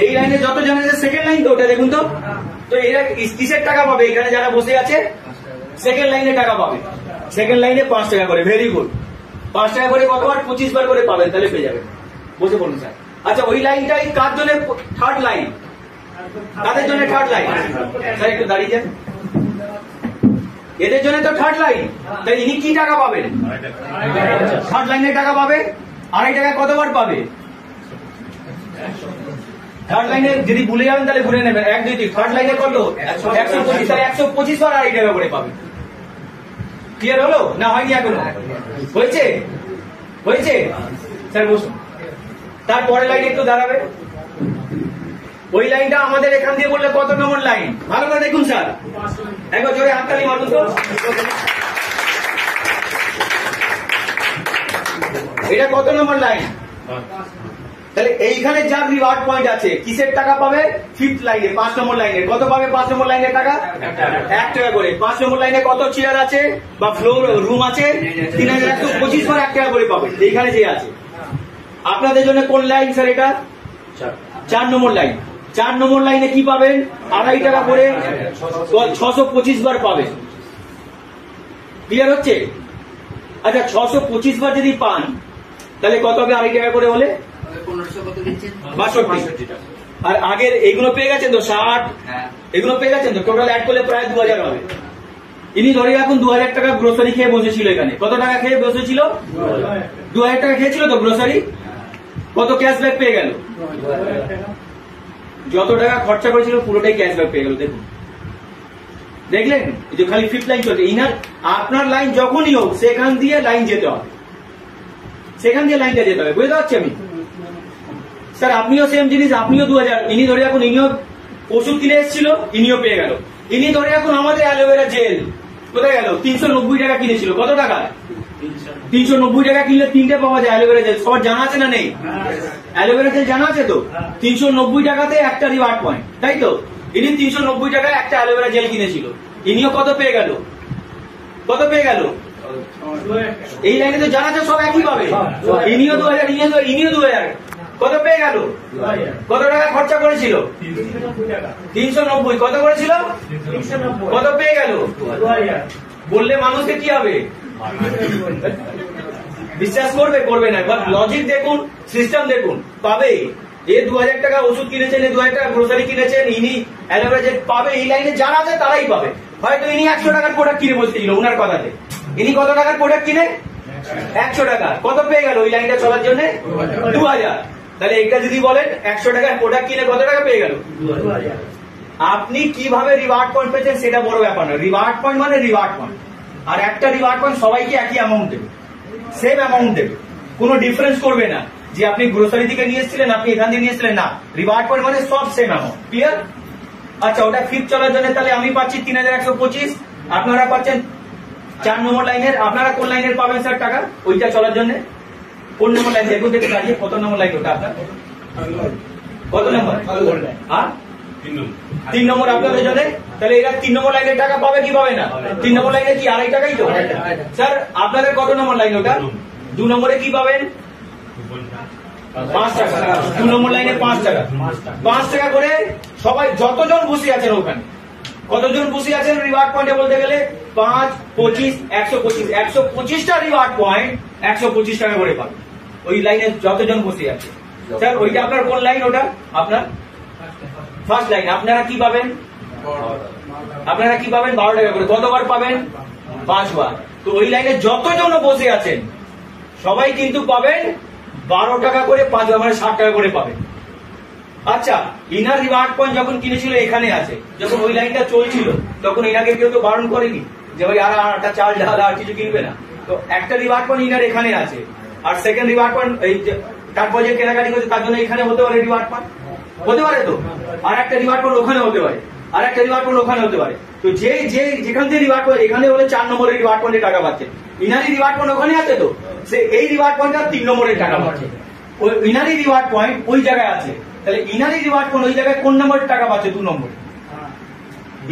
এই লাইনে যত জানা যায় সেকেন্ড লাইন তো, ওটা দেখুন তো। তো এরা কিসের টাকা পাবে? এখানে যারা বসে আছে সেকেন্ড লাইনে টাকা পাবে। সেকেন্ড লাইনে 5 টাকা করে, ভেরি গুড। 5 টাকা করে কতবার? 25 বার করে পাবেন, তাহলে পেয়ে যাবেন। বসে বলুন স্যার। আচ্ছা ওই লাইনটাই কার জন্য থার্ড লাইন? কাদের জন্য থার্ড লাইন? স্যার একটু দাঁড়িয়ে যান। এদের জন্য তো থার্ড লাইন, তাই ইনি কি টাকা পাবেন? থার্ড লাইনে টাকা পাবে। 2.5 টাকা কতবার পাবে? থার্ড লাইনে যদি ভুলে যাবেন তাহলে ভুলে নেবেন, 1 2 3 থার্ড লাইনে কত 125, তাহলে 125 বার আড়াই টাকা করে পাবেন। ক্লিয়ার হলো না হয়নি এখনো? হয়েছে হয়েছে স্যার বসুন। তারপরে লাইন একটু দাঁড়াবে, ওই লাইনটা আমাদের এখান দিয়ে বললে কত নম্বর লাইন ভালো করে দেখুন স্যার, একবার জোরে হাততালি মারুন তো। এটা কত নম্বর লাইন? তাহলে এইখানে যার রিওয়ার্ড পয়েন্ট আছে কিসের টাকা পাবে? 5th লাইনে 5 নম্বর লাইনে কত পাবে? 5 নম্বর লাইনের টাকা 1 টাকা করে। 5 নম্বর লাইনে কত চেয়ার আছে বা ফ্লোর রুম আছে? 3125 বার 1 টাকা করে পাবে। এইখানে যে আছে আপনাদের জন্য কোন লাইন স্যার? এটা 4 নম্বর লাইন। 4 নম্বর লাইনে কি পাবেন? আড়াই টাকা করে 625 বার পাবেন। ক্লিয়ার হচ্ছে? আচ্ছা 625 বার যদি পান তাহলে কত হবে আড়াই টাকা করে হলে? 62 টাকা। আর আগের এগুলো পেয়ে গেছেন তো 60, এগুলো পেয়ে গেছেন তো, টোটাল অ্যাড করলে প্রায় 2000 হবে। ইনি ধরে রাখুন 2000 টাকা গ্রোসারি খেয়ে বসেছিল এখানে। কত টাকা খেয়ে বসেছিল? 2000 টাকা খেয়েছিল তো গ্রোসারি। কত ক্যাশব্যাক পেয়ে গেল? যত টাকা খরচা করেছিল পুরোটাই ক্যাশব্যাক পেয়ে গেল। দেখুন দেখলেন যে খালি 5th লাইন চলছে। ইনার আপনার লাইন যখনই হোক সেখান দিয়ে লাইন যেতে হবে, সেখান দিয়ে লাইনটা যেতে হবে। বুঝতে পারছি আমি স্যার? আপনিও সেম জিনিস, আপনিও 2000। ইনি ধরে রাখুন ইনিও ওষুধ কিনে এসেছিল, ইনিও পেয়ে গেল। ইনি ধরে রাখুন আমাদের অ্যালোভেরা জেল কোথায় গেল? 390 টাকা কিনেছিল। কত টাকা? 390 টাকা কিনলে 3টে পাওয়া যায় অ্যালোভেরা জেল। সবার জানা আছে না নেই? অ্যালোভেরা জেল জানা আছে তো? 390 টাকাতে একটা রিওয়ার্ড পয়েন্ট, তাই তো? ইনি 390 টাকায় একটা অ্যালোভেরা জেল কিনেছিল। ইনিও কত পেয়ে গেল? কত পেয়ে গেল? এই লাইনে তো জানা আছে সব একই পাবে। ইনিও 2000, ইনিও 2000। কত পেয়ে গেল? কত টাকা খরচা করেছিল? 390। কত করেছিল? কত পেয়ে গেল? বললে মানুষকে কি হবে? বিশ্বাস করবে করবে না? লজিক দেখুন, সিস্টেম দেখুন, পাবে। এ 2000 টাকা ওষুধ কিনেছেন, এ 2000 টাকা গ্রোসারি কিনেছেন, ইনি অ্যালোভেরা জেল পাবে। এই লাইনে যারা আছে তারাই পাবে। হয়তো ইনি 100 টাকার প্রোডাক্ট কিনে বসতেছিল ওনার কথাতে। ইনি কত টাকার প্রোডাক্ট কিনে? 100 টাকা। কত পেয়ে গেল ওই লাইনটা চলার জন্য? 2000। তাহলে এটা যদি বলেন 100 টাকার প্রোডাক্ট কিনে কত টাকা পেয়ে গেল? 2000। আপনি কিভাবে রিওয়ার্ড পয়েন্ট পেয়েছেন সেটা বড় ব্যাপার না। রিওয়ার্ড পয়েন্ট মানে রিওয়ার্ড পয়েন্ট। আর একটা রিওয়ার্ড পয়েন্ট সবাইকে একই অ্যামাউন্ট দেবে, সেম অ্যামাউন্ট দেবে, কোনো ডিফারেন্স করবে না যে আপনি গ্রোসারি থেকে নিয়ে এসেছিলেন, আপনি এখান থেকে নিয়ে এসেছিলেন। না, রিওয়ার্ড পয়েন্ট মানে সব সেম অ্যামাউন্ট। ক্লিয়ার? আচ্ছা ওটা 5th চলার জন্য তাহলে আমি পাচ্ছি 3125, আপনারা পাচ্ছেন 4 নম্বর লাইনের। আপনারা কোন লাইনের পাবেন স্যার টাকা ওইটা চলার জন্য? কোন নম্বর লাইন? দেখুন দেখুন দাঁড়িয়ে কত নম্বর লাইন ওটা আপনার? কত নম্বর? হ্যাঁ 3 নম্বর আপনাদের জন্য। তাহলে এরা 3 নম্বর লাইনের টাকা পাবে কি পাবে না? 3 নম্বর লাইনে কি আড়াই টাকাই তো স্যার? আপনাদের কত নম্বর লাইন ওটা? 2 নম্বরে কি পাবেন? 5 টাকা। 2 নম্বর লাইনে 5 টাকা। 5 টাকা করে সবাই যতজন বসে আছেন ওখানে, কতজন বসে আছেন রিওয়ার্ড পয়েন্টে বলতে গেলে? 5, 25, 125। 125টা রিওয়ার্ড পয়েন্ট 125 টাকা করে পাবেন ওই লাইনে যতজন বসে আছে। স্যার ওইটা আপনার কোন লাইন? ওটা আপনার ফার্স্ট লাইন। আপনারা কি পাবেন? আপনারা কি পাবেন? 12 টাকা করে। কতবার পাবেন? 5 বার। তো ওই লাইনে যতজন বসে আছেন সবাই কিন্তু পাবেন 12 টাকা করে 5 বার, মানে 60 টাকা করে পাবেন। আচ্ছা ইনার রিওয়ার্ড পয়েন্ট যখন কিনেছিল এখানে আছে, যখন ওই লাইনটা চলছিল তখন ইনাকে কেউ তো বারণ করেনি যে ভাই আর একটা চাল ডাল আর কিছু কিনবে না। তো একটা রিওয়ার্ড পয়েন্ট ইনার এখানে আছে, আর সেকেন্ড রিওয়ার্ড পয়েন্ট এই তারপর যে কেনাকাটি করছে তার জন্য এখানে হতে পারে রিওয়ার্ড পয়েন্ট, হতে পারে তো। আর একটা রিওয়ার্ড পয়েন্ট ওখানে হতে পারে, আর একটা রিওয়ার্ড পয়েন্ট ওখানে হতে পারে। তো যে যেখান থেকে রিওয়ার্ড পয়েন্ট এখানে হলে 4 নম্বরের রিওয়ার্ড পয়েন্টে টাকা পাচ্ছে। ইনারি রিওয়ার্ড পয়েন্ট ওখানে আছে, তো সে এই রিওয়ার্ড পয়েন্টটা 3 নম্বরের টাকা পাচ্ছে। ওই ইনারি রিওয়ার্ড পয়েন্ট ওই জায়গায় আছে, তাহলে ইনারি রিওয়ার্ড পয়েন্ট ওই জায়গায় কোন নম্বরের টাকা পাচ্ছে? 2 নম্বরে।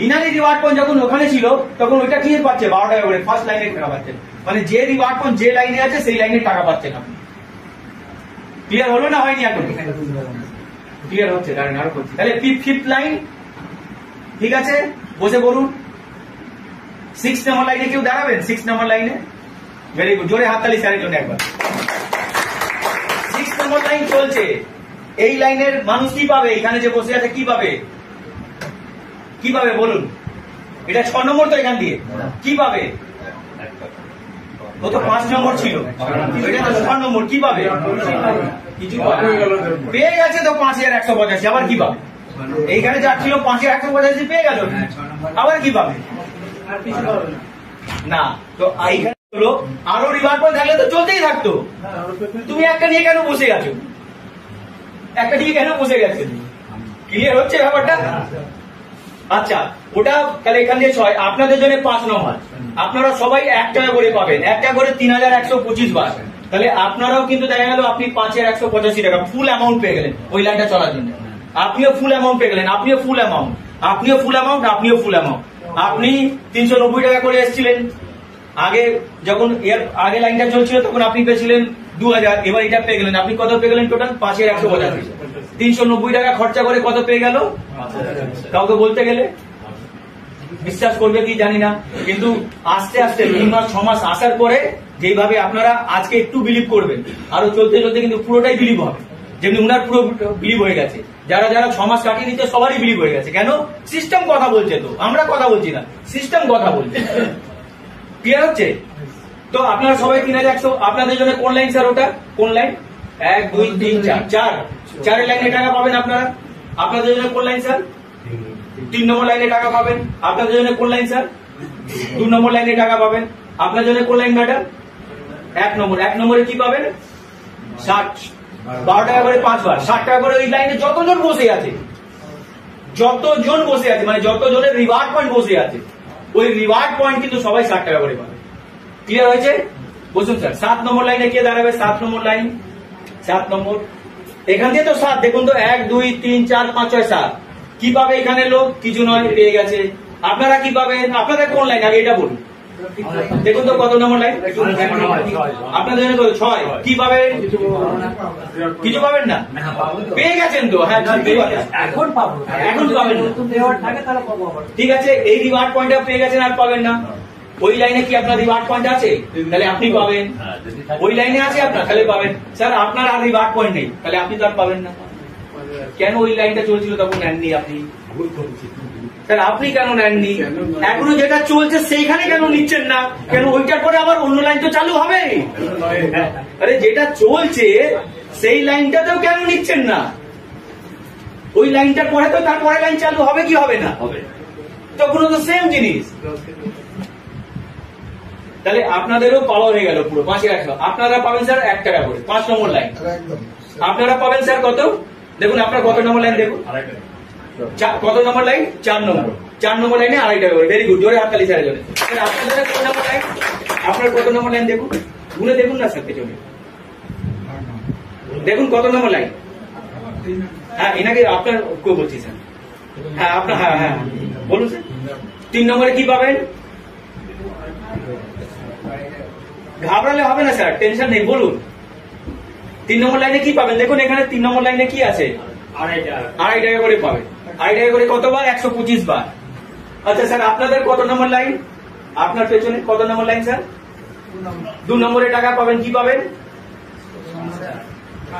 ইনারি রিওয়ার্ড পয়েন্ট যখন ওখানে ছিল তখন ওইটা কি পাচ্ছে? 12 টাকা করে ফার্স্ট লাইনে টাকা পাচ্ছেন। মানে যে রিওয়ার্ড পয়েন্ট যে লাইনে আছে সেই লাইনে টাকা পাচ্ছেন আপনি। ক্লিয়ার হলো না হয়নি? এখন ক্লিয়ার হচ্ছে? দাঁড়ান আরো করছি। তাহলে 5th লাইন ঠিক আছে, বসে বলুন। 6 নম্বর লাইনে কেউ দাঁড়াবেন? 6 নম্বর লাইনে ভেরি গুড, জোরে হাততালি স্যারের জন্য একবার। 6 নম্বর লাইন চলছে। এই লাইনের মানুষ কি পাবে? এখানে যে বসে আছে কি পাবে? কি পাবে বলুন? এটা 6 নম্বর তো, এখান দিয়ে কি পাবে? ও তো 5 নম্বর ছিল, এটা তো 6 নম্বর, কি পাবে? কিছু পেয়ে গেছে তো 5185, আবার কি পাবে? এইখানে যা ছিল 5185 পেয়ে গেল, আবার কি পাবে? না। তো এইখানে হলো আরো রিওয়ার্ড পয়েন্ট থাকলে তো চলতেই থাকতো। তুমি একটা নিয়ে কেন বসে গেছো? একটা নিয়ে কেন বসে গেছে? ক্লিয়ার হচ্ছে ব্যাপারটা? আচ্ছা, ওটা তাহলে এখান দিয়ে 6, আপনাদের জন্য 5 নম্বর। আপনারা সবাই 1 টাকা করে পাবেন, 1 টাকা করে 3125 বার। তাহলে আপনারাও কিন্তু দেখা গেল আপনি 5185 টাকা ফুল অ্যামাউন্ট পেয়ে গেলেন ওই লাইনটা চলার জন্য। আপনিও ফুল অ্যামাউন্ট পেয়ে গেলেন, আপনিও ফুল অ্যামাউন্ট, আপনিও ফুল অ্যামাউন্ট, আপনিও ফুল অ্যামাউন্ট। আপনি 390 টাকা করে এসেছিলেন আগে, যখন এর আগে লাইনটা চলছিল তখন আপনি পেয়েছিলেন 2000, এবার এটা পেয়ে গেলেন। আপনি কত পেয়ে গেলেন টোটাল? 5185। 390 টাকা খরচা করে কত পেয়ে গেল? কাউকে বলতে গেলে বিশ্বাস করবে কি জানি না, কিন্তু আস্তে আস্তে 3 মাস 6 মাস আসার পরে যেভাবে আপনারা আজকে একটু বিলিভ করবেন, আরো চলতে চলতে কিন্তু পুরোটাই বিলিভ হবে। যেমনি উনার পুরো বিলিভ হয়ে গেছে, যারা যারা 6 মাস কাটিয়ে নিচ্ছে সবারই বিলিভ হয়ে গেছে। কেন? সিস্টেম কথা বলছে, তো আমরা কথা বলছি না, সিস্টেম কথা বলছে। ক্লিয়ার হচ্ছে? তো আপনারা সবাই 3100। আপনাদের জন্য কোন লাইন স্যার ওটা? কোন লাইন? 1 2 3 4 4 লাইনে টাকা পাবেন আপনারা। আপনাদের জন্য কোন লাইন স্যার? 3 নম্বর লাইনে টাকা পাবেন। আপনাদের জন্য কোন লাইন স্যার? 2 নম্বর লাইনে টাকা পাবেন। আপনার জন্য কোন লাইন ম্যাডাম? 1 নম্বর। 1 নম্বরে কি পাবেন? 60, 12 টাকা করে 5 বার, 60 টাকা করে। ওই লাইনে যতজন বসে আছে, যতজন বসে আছে, মানে যতজনের রিওয়ার্ড পয়েন্ট বসে আছে, ওই রিওয়ার্ড পয়েন্ট কিন্তু সবাই 60 টাকা করে পাবে। ক্লিয়ার হয়েছে? বসুন স্যার। 7 নম্বর লাইনে কে দাঁড়াবে? 7 নম্বর লাইন, 7 নম্বর। এখান দিয়ে তো 7, দেখুন তো 1 2 3 4 5 6 7 কি পাবে এখানে? লোক কিছু নয়, পেয়ে গেছে। আপনারা কি পাবেন? আপনাদের কোন লাইন আগে এটা বলুন। দেখুন তো কত নম্বর লাইন? আপনাদের জন্য 6 কি পাবেন? কিছু পাবেন না, পেয়ে গেছেন তো। হ্যাঁ, এখন পাবো, এখন পাবেন না। ঠিক আছে, এই রিওয়ার্ড পয়েন্টটা পেয়ে গেছেন, আর পাবেন না। ওই লাইনে কি আপনার রিওয়ার্ড পয়েন্ট আছে? তাহলে আপনি পাবেন। ওই লাইনে আছে আপনার, তাহলে পাবেন। স্যার আপনার আর রিওয়ার্ড পয়েন্ট নেই, তাহলে আপনি তো আর পাবেন না। কেন? ওই লাইনটা চলছিল তখন নেননি আপনি। স্যার আপনি কেন নেননি? এখনো যেটা চলছে সেইখানে কেন নিচ্ছেন না? কেন? ওইটার পরে আবার অন্য লাইন তো চালু হবে। আরে যেটা চলছে সেই লাইনটাতেও কেন নিচ্ছেন না? ওই লাইনটার পরে তো তারপরে লাইন চালু হবে কি হবে না? হবে। তখন তো সেম জিনিস। তাহলে আপনাদেরও পাওয়া হয়ে গেল পুরো 5100। আপনারা পাবেন স্যার 1 টাকা করে 5 নম্বর লাইন। আপনারা পাবেন স্যার কত? দেখুন আপনার কত নম্বর লাইন দেখুন। কত নম্বর লাইন? 4 নম্বর। 4 নম্বর লাইনে 2.5 টাকা করে। ভেরি গুড, জোরে হাততালি স্যারের জন্য। আপনাদের কত নম্বর লাইন? আপনার কত নম্বর লাইন দেখুন, গুনে দেখুন না স্যার পেছনে। দেখুন কত নম্বর লাইন। হ্যাঁ, এনাকে আপনার কেউ বলছি স্যার। হ্যাঁ আপনার, হ্যাঁ হ্যাঁ বলুন স্যার। 3 নম্বরে কি পাবেন? ঘাবড়ালে হবে না স্যার, টেনশন নেই, বলুন। 3 নম্বর লাইনে কি পাবেন? দেখুন এখানে 3 নম্বর লাইনে কি আছে? 2.5 টাকা করে পাবেন। 2.5 টাকা করে কতবার? 125 বার। আচ্ছা স্যার আপনাদের কত নম্বর লাইন? আপনার পেছনে কত নম্বর লাইন স্যার? 2 নম্বরে টাকা পাবেন। কি পাবেন?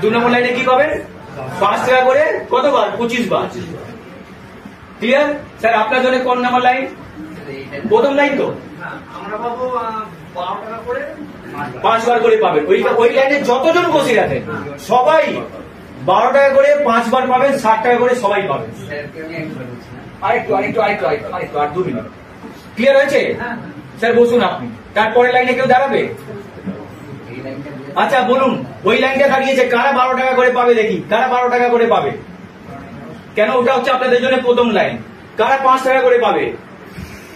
2 নম্বর লাইনে কি পাবেন? 5 টাকা করে কতবার? 25 বার। ক্লিয়ার? স্যার আপনার জন্য কোন নম্বর লাইন? প্রথম লাইন তো আমরা পাবো 12 টাকা করে 5 বার করে পাবেন। ওই লাইনে যতজন বসে আছেন সবাই 12 টাকা করে 5 বার পাবেন, 60 টাকা করে সবাই পাবেন। আরেকটু আর 2 মিনিট। ক্লিয়ার হয়েছে? স্যার বসুন আপনি। তারপরে লাইনে কেউ দাঁড়াবে? আচ্ছা বলুন, ওই লাইনটা দাঁড়িয়েছে, কারা 12 টাকা করে পাবে? দেখি কারা 12 টাকা করে পাবে। কেন? ওটা হচ্ছে আপনাদের জন্য প্রথম লাইন। কারা 5 টাকা করে পাবে?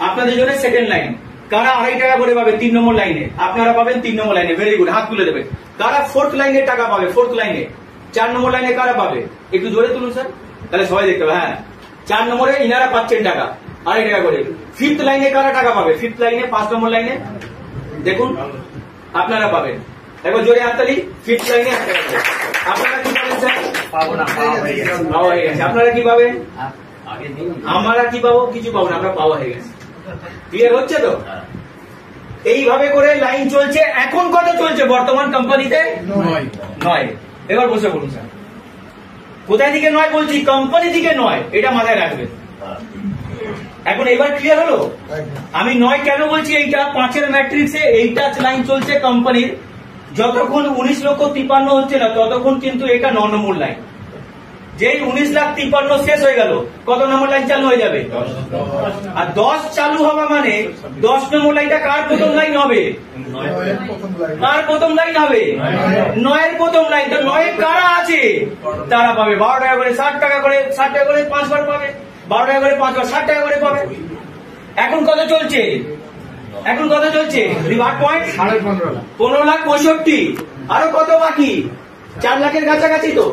আপনাদের জন্য সেকেন্ড লাইন। কারা 2.5 টাকা করে পাবে? 3 নম্বর লাইনে। আপনারা পাবেন 3 নম্বর লাইনে। ভেরি গুড, হাত তুলে দেবেন। কারা 4th লাইনে টাকা পাবে? 4th লাইনে। 4 নম্বর লাইনে কারা পাবে? একটু জোরে তুলুন স্যার, তাহলে সবাই দেখতে পাবে। হ্যাঁ, 4 নম্বরে ইনারা পাচ্ছেন টাকা 2.5 টাকা করে। 5th লাইনে কারা টাকা পাবে? 5th লাইনে, 5 নম্বর লাইনে দেখুন আপনারা পাবেন। একবার জোরে হাততালি। 5th লাইনে আপনারা কি পাবেন স্যার? পাবো না, পাওয়া হয়ে গেছে। আপনারা কি পাবেন? আমরা কি পাবো? কিছু পাবো না, আমরা পাওয়া হয়ে গেছে। ক্লিয়ার হচ্ছে তো? এইভাবে করে লাইন চলছে। এখন কত চলছে বর্তমান কোম্পানিতে? 9। এবার বসে বলুন স্যার, কোথায় দিকে 9 বলছি? কোম্পানি দিকে 9, এটা মাথায় রাখবেন। এখন এবার ক্লিয়ার হলো? আমি 9 কেন বলছি, এইটা 5-এর ম্যাট্রিক্সে এইটা লাইন চলছে কোম্পানির, যতক্ষণ 19,53,000 হচ্ছে না ততক্ষণ কিন্তু এটা 9 নম্বর লাইন। যেই 19,53,000 শেষ হয়ে গেল, কত নম্বর লাইন চালু হয়ে যাবে? আর 10 চালু হওয়া মানে 10 নম্বর লাইনটা কার প্রথম লাইন হবে? কার প্রথম লাইন হবে? 9-এর প্রথম লাইন। তো 9-এ কারা আছে তারা পাবে 12 টাকা করে, 60 টাকা করে, 60 টাকা করে 5 বার পাবে, 12 টাকা করে 5 বার 60 টাকা করে পাবে। এখন কত চলছে? এখন কত চলছে? Reward point 15,65,000। আরো কত বাকি? 4 লাখের কাছাকাছি তো।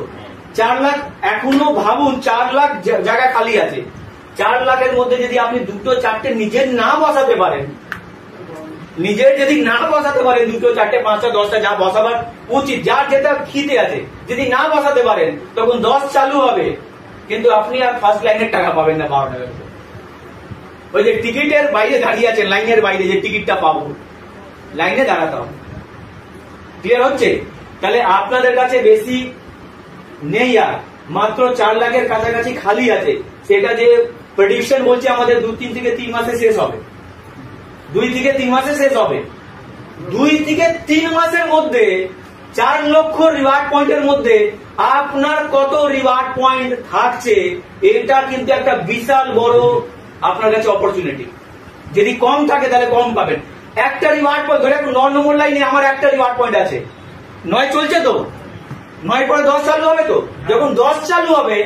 4 লাখ এখনো ভাবুন, 4 লাখ জায়গা খালি আছে। 4 লাখের মধ্যে যদি আপনি 2-4টে নিজের না বসাতে পারেন, নিজের যদি না বসাতে পারেন 2, 4, 5, 10টা যা বসাবার উচিত, যার যেটা খিদে আছে, যদি না বসাতে পারেন তখন 10 চালু হবে, কিন্তু আপনি আর ফার্স্ট লাইনের টাকা পাবেন না 12 টাকা। ওই যে টিকিটের বাইরে দাঁড়িয়ে আছেন, লাইনের বাইরে যে টিকিটটা পাবো, লাইনে দাঁড়াতে হবে। ক্লিয়ার হচ্ছে? তাহলে আপনাদের কাছে বেশি নেই, আর মাত্র 4 লাখের কাছাকাছি খালি আছে। সেটা যে প্রেডিকশন বলছে আমাদের 2 থেকে 3 মাসে শেষ হবে, 2 থেকে 3 মাসে শেষ হবে। 2 থেকে 3 মাসের মধ্যে 4 লক্ষ রিওয়ার্ড পয়েন্টের মধ্যে আপনার কত রিওয়ার্ড পয়েন্ট থাকছে, এটা কিন্তু একটা বিশাল বড় আপনার কাছে অপরচুনিটি। যদি কম থাকে তাহলে কম পাবেন। একটা রিওয়ার্ড পয়েন্ট ধরে 9 নম্বর লাইনে আমার একটা রিওয়ার্ড পয়েন্ট আছে, 9 চলছে তো, 9 পরে 10 চালু হবে তো। যখন 10 চালু হবে,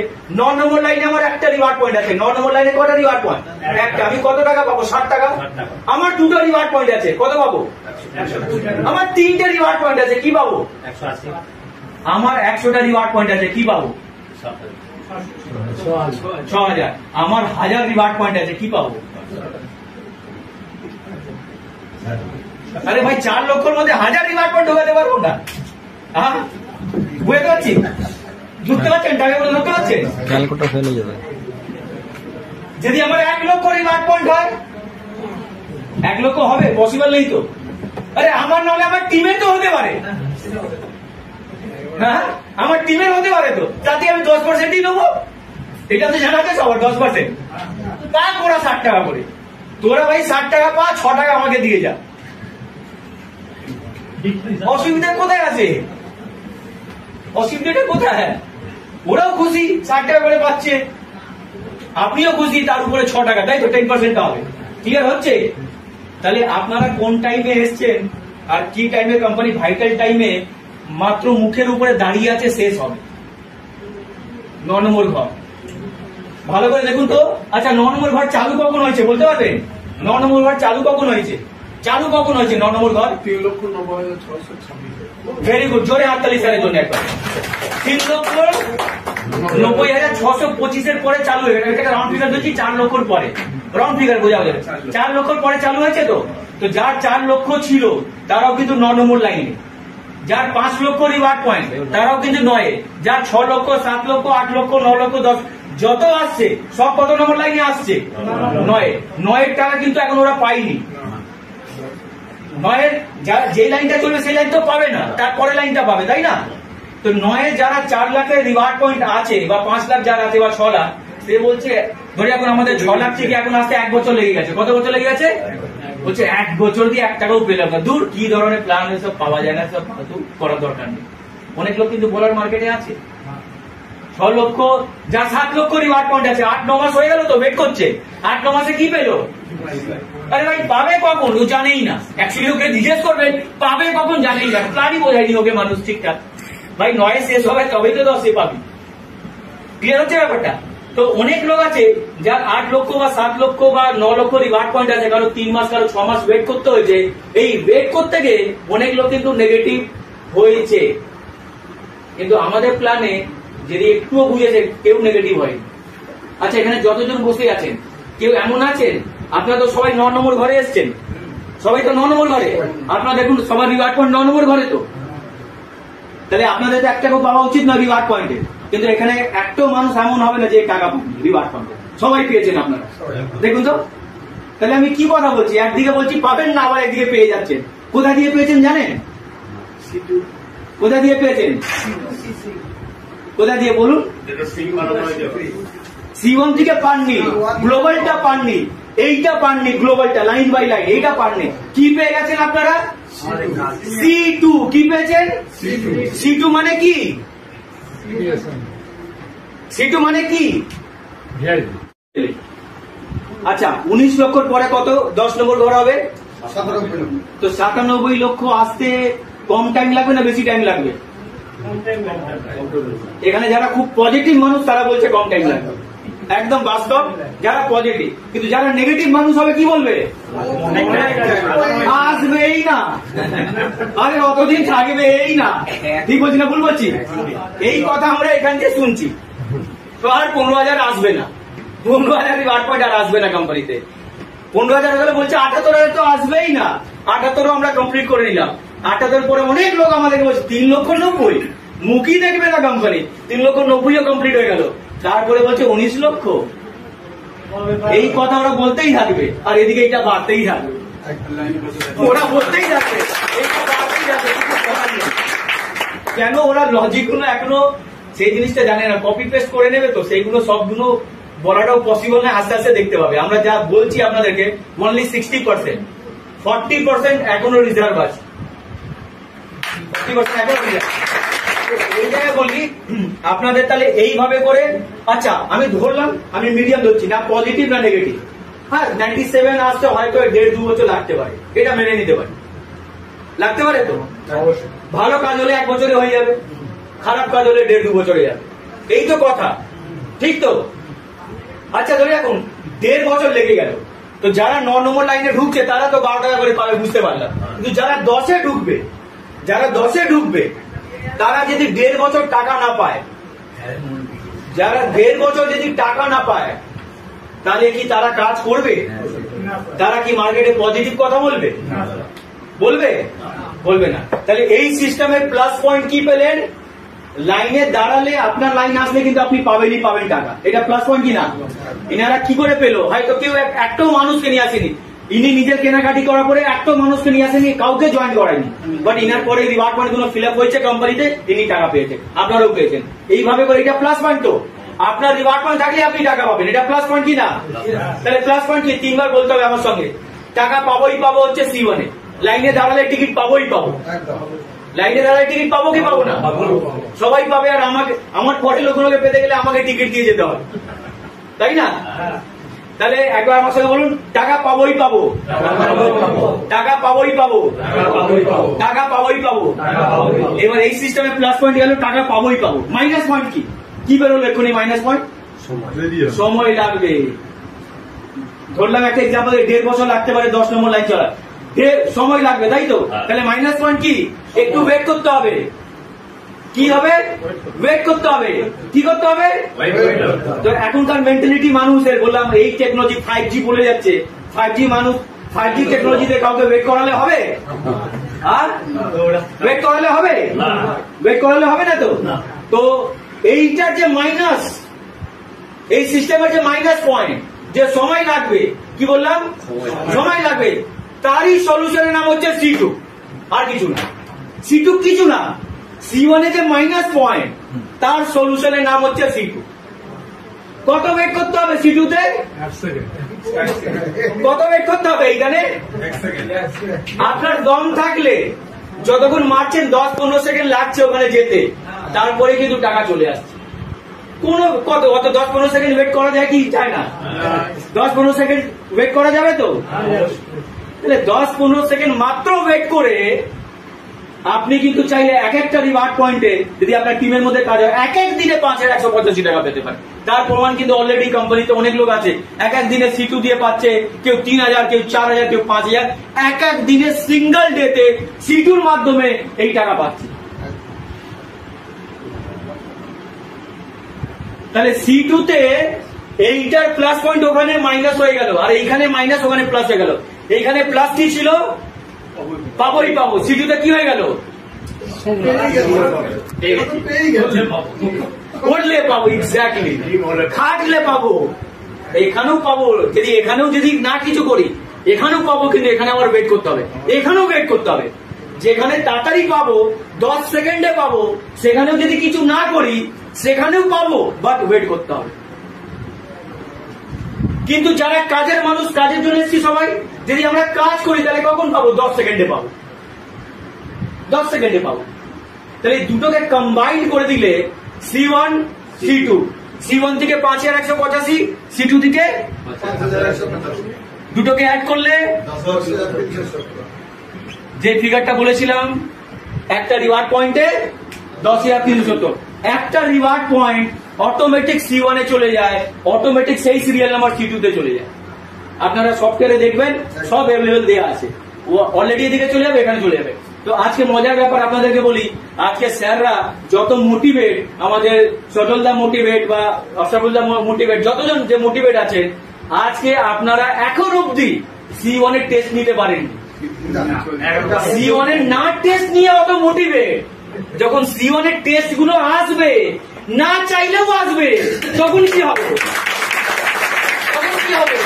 9 নম্বর লাইনে আমার একটা রিওয়ার্ড পয়েন্ট আছে। 9 নম্বর লাইনে কটা রিওয়ার্ড পয়েন্ট? একটা। আমি কত টাকা পাবো? 60 টাকা। আমার 2টো রিওয়ার্ড পয়েন্ট আছে, কত পাবো? আমার 3টে রিওয়ার্ড পয়েন্ট আছে, কি পাবো? 180। আমার 100টা রিওয়ার্ড পয়েন্ট আছে, কি পাবো? 6,000। আমার 1000 রিওয়ার্ড পয়েন্ট আছে, কি পাবো? আরে ভাই, 4 লক্ষের মধ্যে 1000 রিওয়ার্ড পয়েন্ট ঢোকাতে পারবো না? হ্যাঁ, বুঝতে পারছি? ঢুকতে পারছেন? টাকাগুলো ঢুকতে পারছেন? ক্যালকুলেটর ফেল হয়ে যাবে। যদি আমার 1 লক্ষ রিওয়ার্ড পয়েন্ট হয়, 1 লক্ষ হবে? পসিবল নেই তো। আরে আমার নলে আমার টিমের তো হতে পারে, হ্যাঁ আমার টিমের হতে পারে তো, তাতে আমি 10%ই নেবো। এটা তো জানা আছে সবার, 10%। তা ওরা 60 টাকা করে, তোরা ভাই 60 টাকা পা, 6 টাকা আমাকে দিয়ে যা। অসুবিধা কোথায় আছে? অসুবিধাটা কোথায়? ওরাও খুশি, 60 টাকা করে পাচ্ছে, আপনিও খুশি, তার উপরে 6 টাকা, তাই তো 10% হবে। ক্লিয়ার হচ্ছে? তাহলে আপনারা কোন টাইমে এসছেন আর কি টাইমে কোম্পানি ভাইটাল টাইমে মাত্র মুখের উপরে দাঁড়িয়ে আছে, শেষ হবে 9 নম্বর ঘর। ভালো করে দেখুন তো। আচ্ছা, 9 নম্বর ঘর চালু কখন হয়েছে বলতে পারবেন? 9 নম্বর ঘর চালু কখন হয়েছে? চালু কখন হয়েছে 9 নম্বর ঘর? 3,90,626। ভেরি গুড, জোরে হাততালি স্যারের জন্য একবার। 3,90,625 পরে চালু হয়ে গেছে। এটাকে রাউন্ড ফিগার দিচ্ছি, 4 লক্ষর পরে রাউন্ড ফিগার বোঝা যাবে। 4 লক্ষর পরে চালু হয়েছে তো। তো যার 4 লক্ষ ছিল তারাও কিন্তু 9 নম্বর লাইনে, যার 5 লক্ষ রিওয়ার্ড পয়েন্ট তারাও কিন্তু 9-এ, যার 6 লক্ষ, 7 লক্ষ, 8 লক্ষ, 9 লক্ষ, 10 যত আসছে সব কত নম্বর লাইনে আসছে? 9-এ। 9-এর টাকা কিন্তু এখন ওরা পায়নি। 9-এর যে লাইনটা চলবে সেই লাইন তো পাবে না, তারপরে লাইনটা পাবে, তাই না? তো 9-এ যারা 4 লাখের রিওয়ার্ড পয়েন্ট আছে, বা 5 লাখ যারা আছে, বা 6 লাখ, সে বলছে ধরে এখন আমাদের 6 লাখ থেকে এখন আসতে 1 বছর লেগে গেছে। কত বছর লেগে গেছে? বলছে 1 বছর দিয়ে 1 টাকাও পেলাম না। দূর, কি ধরনের প্ল্যান এসব পাওয়া যায় না, সব ফালতু করার দরকার নেই। অনেক লোক কিন্তু বোলার মার্কেটে আছে। 6 লক্ষ, যা 7 লক্ষ রিওয়ার্ড পয়েন্ট আছে, 8-9 মাস হয়ে গেল তো ওয়েট করছে। 8-9 মাসে কি পেলো? আরে ভাই, পাবে কখন ও জানেই না। অ্যাকচুয়ালি ওকে জিজ্ঞেস করবেন পাবে কখন, জানেই না, প্ল্যানই বোঝায়নি ওকে মানুষ ঠিকঠাক। ভাই 9-এ শেষ হবে তবেই তো 10-এ পাবি। ক্লিয়ার হচ্ছে ব্যাপারটা? তো অনেক লোক আছে যার 8 লক্ষ বা 7 লক্ষ বা 9 লক্ষ রিওয়ার্ড পয়েন্ট আছে, কারো 3 মাস, কারো 6 মাস ওয়েট করতে হয়েছে। এই ওয়েট করতে গিয়ে অনেক লোক কিন্তু নেগেটিভ হয়েছে। কিন্তু আমাদের প্ল্যানে যদি একটুও বুঝেছে, কেউ নেগেটিভ হয়নি। আচ্ছা, এখানে যতজন বসে আছেন, কেউ এমন আছেন? আপনারা তো সবাই 9 নম্বর ঘরে এসছেন, সবাই তো 9 নম্বর ঘরে। আপনারা দেখুন সবার রিওয়ার্ড পয়েন্ট 9 নম্বর ঘরে তো। তাহলে আপনাদের তো 1 টাকাও পাওয়া উচিত না রিওয়ার্ড পয়েন্টে। কিন্তু এখানে একটাও মানুষ এমন হবে না যে টাকা রিওয়ার্ড পয়েন্টে, সবাই পেয়েছেন আপনারা। দেখুন তো, তাহলে আমি কি কথা বলছি? একদিকে বলছি পাবেন না, আবার একদিকে পেয়ে যাচ্ছেন। কোথা দিয়ে পেয়েছেন জানেন? কোথা দিয়ে পেয়েছেন? কোথা দিয়ে বলুন? C1 থেকে পাননি, গ্লোবালটা পাননি, এইটা পাননি, গ্লোবালটা লাইন বাই লাইন এইটা পাননি, কি পেয়ে গেছেন আপনারা? C2। কি পেয়েছেন? C2 মানে কি? C2 মানে কি? আচ্ছা 19 লক্ষর পরে কত 10 নম্বর ঘর হবে? 97 লক্ষ। তো 97 লক্ষ আসতে কম টাইম লাগবে না বেশি টাইম লাগবে? এখানে যারা খুব পজিটিভ মানুষ তারা বলছে কম টাইম লাগবে, একদম বাস্তব যারা পজিটিভ। কিন্তু যারা নেগেটিভ মানুষ হবে কি বলবে? আসবেই না, আরে অতদিন থাকবেই না। ঠিক বলছি না ভুল বলছি? এই কথা আমরা এখান থেকে শুনছি। তো আর 15,000 আসবে না, 15,000 রিওয়ার্ড পয়েন্ট আর আসবে না কোম্পানিতে। 15,000 হলে বলছে 78,000 তো আসবেই না। 78 আমরা কমপ্লিট করে নিলাম। 78 পরে অনেক লোক আমাদেরকে বলছে 3,90,000 মুখই দেখবে না কোম্পানি, 3,90,000 কমপ্লিট হয়ে গেল। তারপরে বলছে 19 লক্ষ। এই কথা ওরা বলতেই থাকবে, আর এদিকে এটা বাড়তেই থাকবে, ওরা বলতেই থাকবে, এইটা বাড়তেই থাকবে। কেন? ওরা লজিক গুলো এখনো সেই জিনিসটা জানে না, কপি পেস্ট করে নেবে, তো সেইগুলো সবগুলো বলাটাও পসিবল না। আস্তে আস্তে দেখতে পাবে। আমরা যা বলছি আপনাদেরকে অনলি 60%, 40% এখনো রিজার্ভ আছে, 40% এখনো রিজার্ভ। এই জায়গায় বলি আপনাদের তাহলে এইভাবে করে, আচ্ছা আমি ধরলাম, আমি মিডিয়াম ধরছি, না পজিটিভ না নেগেটিভ। হ্যাঁ 97 আসতে হয়তো 1.5-2 বছর লাগতে পারে, এটা মেনে নিতে পারি, লাগতে পারে। তো ভালো কাজ হলে 1 বছরে হয়ে যাবে, খারাপ কাজ হলে 1.5-2 বছরে যাবে, এই তো কথা, ঠিক তো? আচ্ছা ধরে এখন 1.5 বছর লেগে গেল, তো যারা 9 নম্বর লাইনে ঢুকছে তারা তো 12 টাকা করে পাবে, বুঝতে পারলাম। কিন্তু যারা 10-এ ঢুকবে, যারা 10-এ ঢুকবে তারা যদি 1.5 বছর টাকা না পায়, যারা 1.5 বছর যদি টাকা না পায়, তাহলে কি তারা কাজ করবে? তারা কি মার্কেটে পজিটিভ কথা বলবে? বলবে? বলবে না। তাহলে এই সিস্টেমের প্লাস পয়েন্ট কি পেলেন? লাইনে দাঁড়ালে আপনার লাইন আসলে কিন্তু আপনি পাবেনই পাবেন টাকা, এটা প্লাস পয়েন্ট কি না? এনারা কি করে পেলো? হয়তো কেউ একটাও মানুষকে নিয়ে আসেনি, ইনি নিজের কেনাকাটি করার পরে একটাও মানুষকে নিয়ে আসেনি, কাউকে জয়েন করায়নি, বাট ইনার পরে রিওয়ার্ড পয়েন্ট গুলো ফিল আপ হয়েছে কোম্পানিতে, ইনি টাকা পেয়েছেন, আপনারাও পেয়েছেন। এইভাবে করে এটা প্লাস পয়েন্ট। তো আপনার রিওয়ার্ড পয়েন্ট থাকলে আপনি টাকা পাবেন, এটা প্লাস পয়েন্ট কি না? তাহলে প্লাস পয়েন্ট কি? 3 বার বলতে হবে আমার সঙ্গে। টাকা পাবোই পাবো হচ্ছে C1 এ, লাইনে দাঁড়ালে টিকিট পাবোই পাবো, লাইনে দাঁড়ালে টিকিট পাবো কি পাবো না? সবাই পাবে। আর আমাকে, আমার পরে লোকগুলোকে পেতে গেলে আমাকে টিকিট দিয়ে যেতে হবে, তাই না? তাহলে একবার আমার সঙ্গে বলুন, টাকা পাবোই পাবো, টাকা পাবোই পাবো, টাকা পাবোই পাবো। এবার এই সিস্টেমে প্লাস পয়েন্ট গেল, টাকা পাবোই পাবো। মাইনাস পয়েন্ট কি? কি বেরোলো এক্ষুনি? মাইনাস পয়েন্ট সময় লাগবে। ধরলাম একটা এক্সাম্পল, 1.5 বছর লাগতে পারে 10 নম্বর লাইন চলা, সময় লাগবে, তাই তো? তাহলে মাইনাস পয়েন্ট কি? একটু ওয়েট করতে হবে। কি হবে? ওয়েট করতে হবে। কি করতে হবে? তো এখনকার মেন্টালিটি মানুষের, বললাম এই টেকনোলজি 5G বলে যাচ্ছে, 5G মানুষ, 5G টেকনোলজিতে কাউকে ওয়েট করালে হবে? আর ওয়েট করালে হবে? ওয়েট করালে হবে না তো। তো এইটার যে মাইনাস, এই সিস্টেমের যে মাইনাস পয়েন্ট, যে সময় লাগবে, কি বললাম? সময় লাগবে, তারই সলিউশনের নাম হচ্ছে C2, আর কিছু না। C2 কিছু না, C1 এ যে মাইনাস পয়েন্ট, তার সলিউশনের নাম হচ্ছে C2। কত ওয়েট করতে হবে C2 তে? কত ওয়েট করতে হবে এইখানে? আপনার দম থাকলে যতক্ষণ মারছেন 10-15 সেকেন্ড লাগছে ওখানে যেতে, তারপরে কিন্তু টাকা চলে আসছে। কোন কত অত 10-15 সেকেন্ড ওয়েট করা যায় কি? যায় না। 10-15 সেকেন্ড ওয়েট করা যাবে তো? তাহলে 10-15 সেকেন্ড মাত্র ওয়েট করে আপনি কিন্তু চাইলে এক একটা রিওয়ার্ড পয়েন্টে, যদি আপনার টিমের মধ্যে কাজ হয়, এক এক দিনে 5,185 টাকা পেতে পারে। তার প্রমাণ কিন্তু অলরেডি কোম্পানিতে অনেক লোক আছে, এক এক দিনে C2 দিয়ে পাচ্ছে, কেউ 3,000, কেউ 4,000, কেউ 5,000, এক এক দিনে সিঙ্গল ডেতে C2র মাধ্যমে এই টাকা পাচ্ছে। তাহলে C2 তে এইটার প্লাস পয়েন্ট ওখানে মাইনাস হয়ে গেল, আর এইখানে মাইনাস ওখানে প্লাস হয়ে গেল। এইখানে প্লাস কি ছিল? পাবোই পাবো। C2 তে কি হয়ে গেল? করলে পাবো, এক্স্যাক্টলি, খাটলে পাবো, এখানেও পাবো। যদি এখানেও যদি না কিছু করি, এখানেও পাবো, কিন্তু এখানে আবার ওয়েট করতে হবে, এখানেও ওয়েট করতে হবে। যেখানে তাড়াতাড়ি পাবো, 10 সেকেন্ডে পাবো, সেখানেও যদি কিছু না করি সেখানেও পাবো, বাট ওয়েট করতে হবে। কিন্তু যারা কাজের মানুষ, কাজের জন্য এসেছি সবাই, যদি আমরা কাজ করি তাহলে কখন পাবো? 10 সেকেন্ডে পাবো, 10 সেকেন্ডে পাবো। তাহলে দুটোকে কম্বাইন্ড করে দিলে C1 C2, C1 থেকে 5185, C2 থেকে দুটোকে অ্যাড করলে যে ফিগারটা বলেছিলাম, একটা রিওয়ার্ড পয়েন্টে 10,370, একটা রিওয়ার্ড পয়েন্ট অটোমেটিক C1 এ চলে যায়, অটোমেটিক সেই সিরিয়াল নাম্বার C2 তে চলে যায়। আপনারা সফটওয়্যারে দেখবেন সব অ্যাভেলেবেল দেওয়া আছে, ও অলরেডি এদিকে চলে যাবে, এখানে চলে যাবে। তো আজকে মজার ব্যাপার আপনাদেরকে বলি, আজকে স্যাররা যত মোটিভেট, আমাদের সজলদা মোটিভেট বা অসাবুলদা মোটিভেট, যতজন যে মোটিভেট আছেন, আজকে আপনারা এখন অব্দি C1 এর টেস্ট নিতে পারেননি। C1 এর না টেস্ট নিয়ে অত মোটিভেট, যখন C1 এর টেস্ট গুলো আসবে, না চাইলেও আসবে, তখন কি হবে? তখন কি হবে?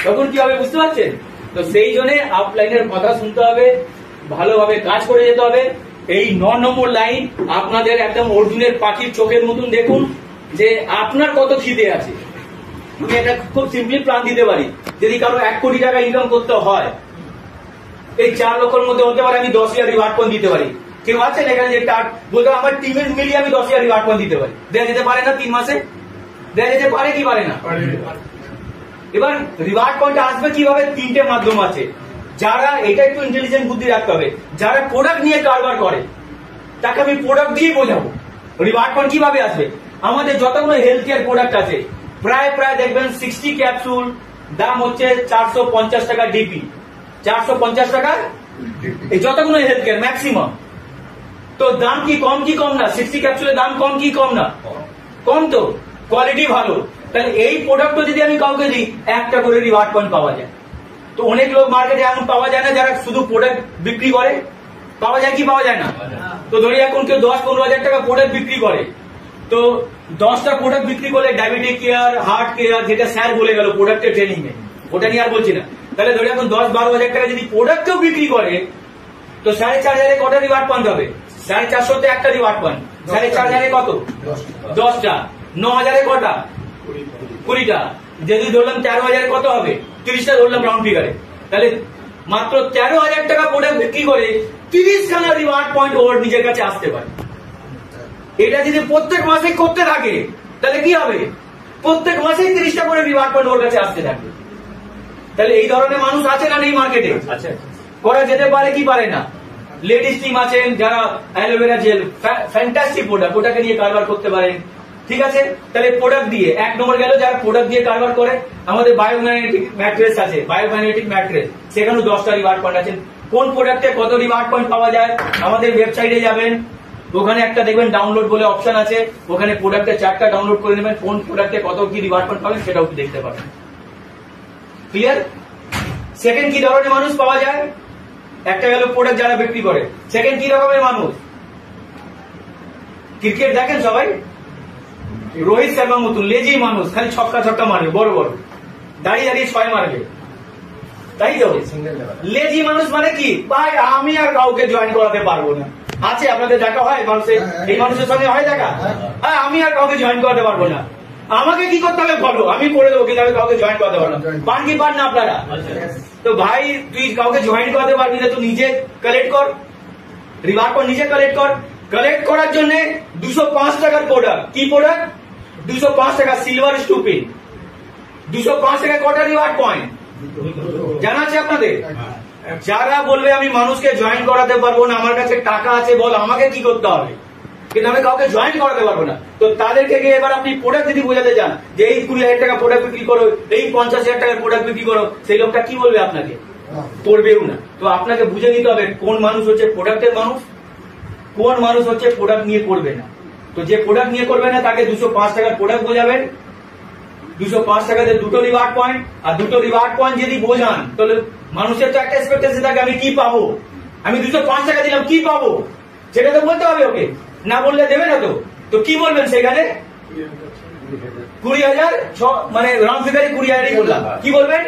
তখন কি হবে বুঝতে পারছেন? তো সেই জন্য আপলাইনের কথা শুনতে হবে, ভালোভাবে কাজ করে যেতে হবে। এই 9 নম্বর লাইন আপনাদের একদম অর্জুনের পাখির চোখের মতন দেখুন যে আপনার কত খিদে আছে। আমি এটা খুব সিম্পলি প্ল্যান দিতে পারি, যদি কারো 1 কোটি টাকা ইনকাম করতে হয়, এই 4 লক্ষের মধ্যে হতে পারে আমি 10,000 রিওয়ার্ড পয়েন্ট দিতে পারি। কেউ আছেন এখানে যে বলতে আমার টিমের মিলিয়ে আমি 10,000 রিওয়ার্ড পয়েন্ট দিতে পারি? দেওয়া যেতে পারে না? 3 মাসে দেওয়া যেতে পারে কি পারে না? এবার রিওয়ার্ড পয়েন্ট আসবে কিভাবে? 3টে মাধ্যম আছে। যারা, এটা একটু ইন্টেলিজেন্ট বুদ্ধি রাখতে হবে, যারা প্রোডাক্ট নিয়ে কারবার করে তাকে আমি প্রোডাক্ট দিয়ে বোঝাবো রিওয়ার্ড পয়েন্ট কিভাবে আসবে। আমাদের যতগুলো হেলথ কেয়ার প্রোডাক্ট আছে, প্রায় দেখবেন 60 ক্যাপসুল দাম হচ্ছে 450 টাকা ডিপি, 450 টাকা এই যতগুলো হেলথ কেয়ার ম্যাক্সিমাম। তো দাম কি কম কি কম না? 60 ক্যাপসুলের দাম কম কি কম না? কম। তো কোয়ালিটি ভালো। তাহলে এই প্রোডাক্ট যদি আমি কাউকে দিই, 1টা করে রিওয়ার্ড পয়েন্ট পাওয়া যায়। তো অনেক লোক মার্কেটে এমন পাওয়া যায় না যারা শুধু প্রোডাক্ট বিক্রি করে, পাওয়া যায় কি পাওয়া যায় না? তো ধরি এখন কেউ 10-15 হাজার টাকা প্রোডাক্ট বিক্রি করে, তো 10টা প্রোডাক্ট বিক্রি করলে ডায়াবেটিক কেয়ার, হার্ট কেয়ার, যেটা স্যার বলে গেল প্রোডাক্টের ট্রেনিং এ, ওটা নিয়ে আর বলছি না। তাহলে ধরি এখন 10-12 হাজার টাকা যদি প্রোডাক্টও বিক্রি করে, তো 4,500 কটা রিওয়ার্ড পয়েন্ট হবে? 450 একটা রিওয়ার্ড পয়েন্ট, 4,500 কত? 10টা। 9,000 কটা? 20টা। যদি ধরলাম 13,000 কত হবে? 30টা ধরলাম রাউন্ড ফিগারে। তাহলে মাত্র 13,000 টাকা প্রোডাক্ট বিক্রি করে 30 খানা রিওয়ার্ড পয়েন্ট ওর নিজের কাছে আসতে পারে। এটা যদি প্রত্যেক মাসে করতে থাকে তাহলে কি হবে? প্রত্যেক মাসে 30টা করে রিওয়ার্ড পয়েন্ট ওর কাছে আসতে থাকে। তাহলে এই ধরনের মানুষ আছে না নেই মার্কেটে? আছে। করা যেতে পারে কি পারে না? লেডিস টিম আছেন যারা অ্যালোভেরা জেল, ফ্যান্টাস্টিক প্রোডাক্ট, ওটাকে নিয়ে কারবার করতে পারেন। ঠিক আছে, তাহলে প্রোডাক্ট দিয়ে 1 নম্বর গেল, যারা প্রোডাক্ট দিয়ে কারবার করে। আমাদের বায়োম্যাগনেটিক ম্যাট্রেস আছে, বায়োম্যাগনেটিক ম্যাট্রেস, সেখানেও 10টা রিওয়ার্ড পয়েন্ট আছে। কোন প্রোডাক্টে কত রিওয়ার্ড পয়েন্ট পাওয়া যায়? আমাদের ওয়েবসাইটে যাবেন, ওখানে একটা দেখবেন ডাউনলোড বলে অপশন আছে, ওখানে প্রোডাক্টের চার্টটা ডাউনলোড করে নেবেন, কোন প্রোডাক্টে কত কি রিওয়ার্ড পয়েন্ট পাবেন সেটাও দেখতে পাবেন। ক্লিয়ার? সেকেন্ড কি ধরনের মানুষ পাওয়া যায়? একটা গেল প্রোডাক্ট যারা বিক্রি করে। সেকেন্ড কি রকমের মানুষ? ক্রিকেট দেখেন সবাই, রোহিত শর্মার মতন লেজি মানুষ, খালি ছক্কা মারবে, বড় বড় দাঁড়িয়ে 6 মারবে, তাই তো? লেজি মানুষ মানে কি? ভাই আমি আর কাউকে জয়েন করাতে পারবো না। আছে আপনাদের দেখা হয় মানুষের, এই মানুষের সঙ্গে হয় দেখা? আমি আর কাউকে জয়েন করাতে পারবো না, আমাকে কি করতে হবে বলো, আমি করে দেবো, কিন্তু আমি কাউকে জয়েন করাতে পারবো না। পান কি পান না আপনারা? তো ভাই তুই কাউকে জয়েন করাতে পারবি না, তো নিজে কালেক্ট কর, রিওয়ার্ড পয়েন্ট নিজে কালেক্ট কর। কালেক্ট করার জন্য 205 টাকার প্রোডাক্ট, কি প্রোডাক্ট? 205 টাকা সিলভার স্টুপিন। 205 টাকা কটা রিওয়ার্ড পয়েন্ট জানা আছে আপনাদের? যারা বলবে আমি মানুষকে জয়েন করাতে পারবো না, আমার কাছে টাকা আছে, বল আমাকে কি করতে হবে, কিন্তু আমি কাউকে জয়েন করাতে পারবো না, তো তাদেরকে গিয়ে এবার আপনি প্রোডাক্ট যদি বোঝাতে চান যে এই 20,000 টাকা প্রোডাক্ট বিক্রি করো, এই 50,000 টাকার প্রোডাক্ট বিক্রি করো, সেই লোকটা কি বলবে আপনাকে? করবেও না। তো আপনাকে বুঝে নিতে হবে কোন মানুষ হচ্ছে প্রোডাক্টের মানুষ, কোন মানুষ হচ্ছে প্রোডাক্ট নিয়ে করবে না। তো যে প্রোডাক্ট নিয়ে করবে না তাকে 205 টাকার প্রোডাক্ট বোঝাবেন, 205 টাকাতে 2টো রিওয়ার্ড পয়েন্ট, আর 2টো রিওয়ার্ড পয়েন্ট যদি বোঝান তাহলে মানুষের তো একটা এক্সপেকটেশন থাকে আমি কি পাবো, আমি 205 টাকা দিলাম কি পাবো সেটা তো বলতে হবে ওকে, না বললে দেবে না। তো কি বলবেন সেখানে? 20,000, মানে রাউন্ড ফিগারে 20,000 বললাম, কি বলবেন?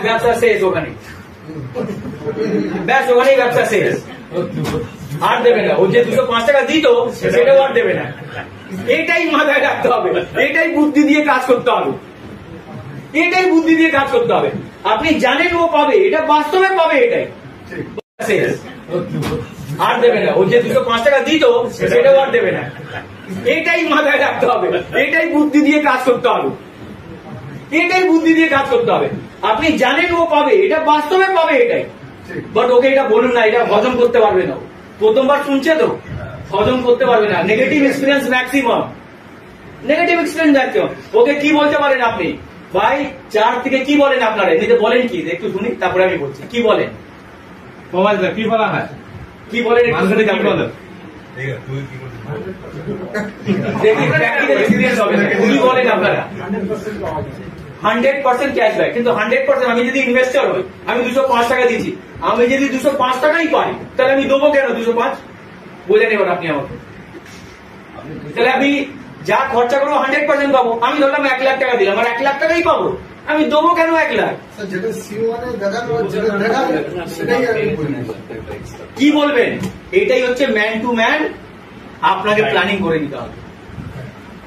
ব্যবসা শেষ ওখানে, ব্যাস ওখানেই ব্যবসা শেষ, আর দেবে না। ও যে 205 টাকা দিত সেটাও আর দেবে না। এটাই মাথায় রাখতে হবে, এটাই বুদ্ধি দিয়ে কাজ করতে হবে, এটাই বুদ্ধি দিয়ে কাজ করতে হবে। আপনি জানেন ও পাবে, এটা বাস্তবে পাবে, এটাই আর দেবে না। ও যে 205 টাকা দিত সেটাও আর দেবে না। এটাই মাথায় রাখতে হবে, এটাই বুদ্ধি দিয়ে কাজ করতে হবে, এটাই বুদ্ধি দিয়ে কাজ করতে হবে। আপনি জানেন ও পাবে, এটা বাস্তবে পাবে, এটাই। বাট ওকে এটা বলুন না, এটা হজম করতে পারবে না। প্রথমবার শুনছে তো হজম করতে পারবে না। Negative experience maximum, negative experience maximum. Okay কি বলতে পারেন আপনি? ভাই 4 থেকে কি বলেন আপনারা? এমনিতে বলেন কি একটু শুনি, তারপরে আমি বলছি কি বলেন। কি বলা হয়, কি বলেন একটু শুনি, তারপরে বলেন। কি বলেন আপনারা? 100% ক্যাশব্যাক। কিন্তু 100% আমি যদি ইনভেস্টর হই, আমি 205 টাকা দিচ্ছি, আমি যদি 205 টাকাই পাই তাহলে আমি দেবো কেন 205? বলে নেবেন আপনি আমাকে। তাহলে আমি যা খরচা করবো 100% পাবো। আমি ধরলাম 1 লাখ টাকা দিলাম, আর 1 লাখ টাকাই পাবো, আমি দেবো কেন 1 লাখ? কি বলবেন? এটাই হচ্ছে ম্যান টু ম্যান। আপনাকে প্ল্যানিং করে নিতে হবে।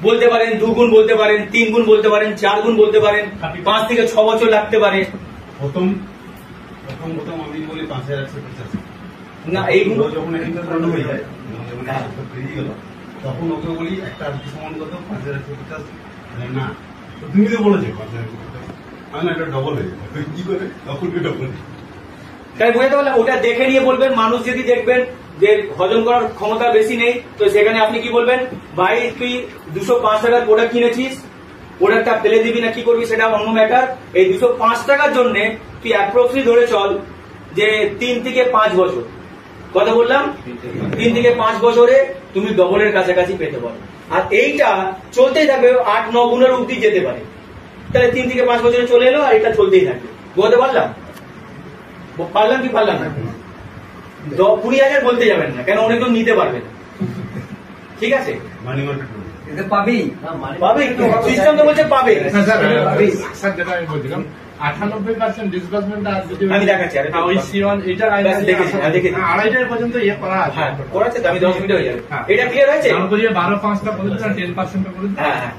বলতে পারেন 2 গুণ, বলতে পারেন 3 গুণ, বলতে পারেন 4 গুণ, বলতে পারেন 5 থেকে 6 বছর লাগতে পারে। প্রথম আমি বলি 5150 না, এইগুলো যখন হয়ে যায়, বেরিয়ে গেল, তখন ওকে বলি একটা সমান কত 5150। না তুমি তো বলেছো 5150, আমি একটা ডবল হয়ে যাবে, কি করে তখন ডবল। তাই বোঝাতে পারলাম। ওটা দেখে নিয়ে বলবেন। মানুষ যদি দেখবেন যে হজম করার ক্ষমতা বেশি নেই, তো সেখানে আপনি কি বলবেন? ভাই তুই 205 টাকার প্রোডাক্ট কিনেছিস, প্রোডাক্টটা ফেলে দিবি না কি করবি সেটা অন্য ম্যাটার। এই 205 টাকার জন্য তুই অ্যাপ্রক্সলি ধরে চল যে 3 থেকে 5 বছর, কথা বললাম 3 থেকে 5 বছরে তুমি ডবলের কাছাকাছি পেতে পারো। আর এইটা চলতেই থাকবে, 8-9 গুণের অব্দি যেতে পারে। তাহলে 3 থেকে 5 বছরে চলে এলো, আর এটা চলতেই থাকবে। বলতে পারলাম কি পারলাম না? 20,000 বলতে যাবেন না, কেন অনেক নিতে পারবে না। ঠিক আছে, মানি মার্কেট পাবি পাবে, সিস্টেম তো বলছে পাবে। স্যার যেটা আমি বলছিলাম 98% ডিসবার্সমেন্ট আমি দেখাচ্ছি। ওই C1 এটা দেখেছি, দেখেছি। 2.5 পর্যন্ত ইয়ে করা আছে। হ্যাঁ করাচ্ছে তো, আমি 10 মিনিট হয়ে যাবে। এটা ক্লিয়ার হয়েছে? 12-5টা করে দিলাম, 10% করে দিলাম। হ্যাঁ,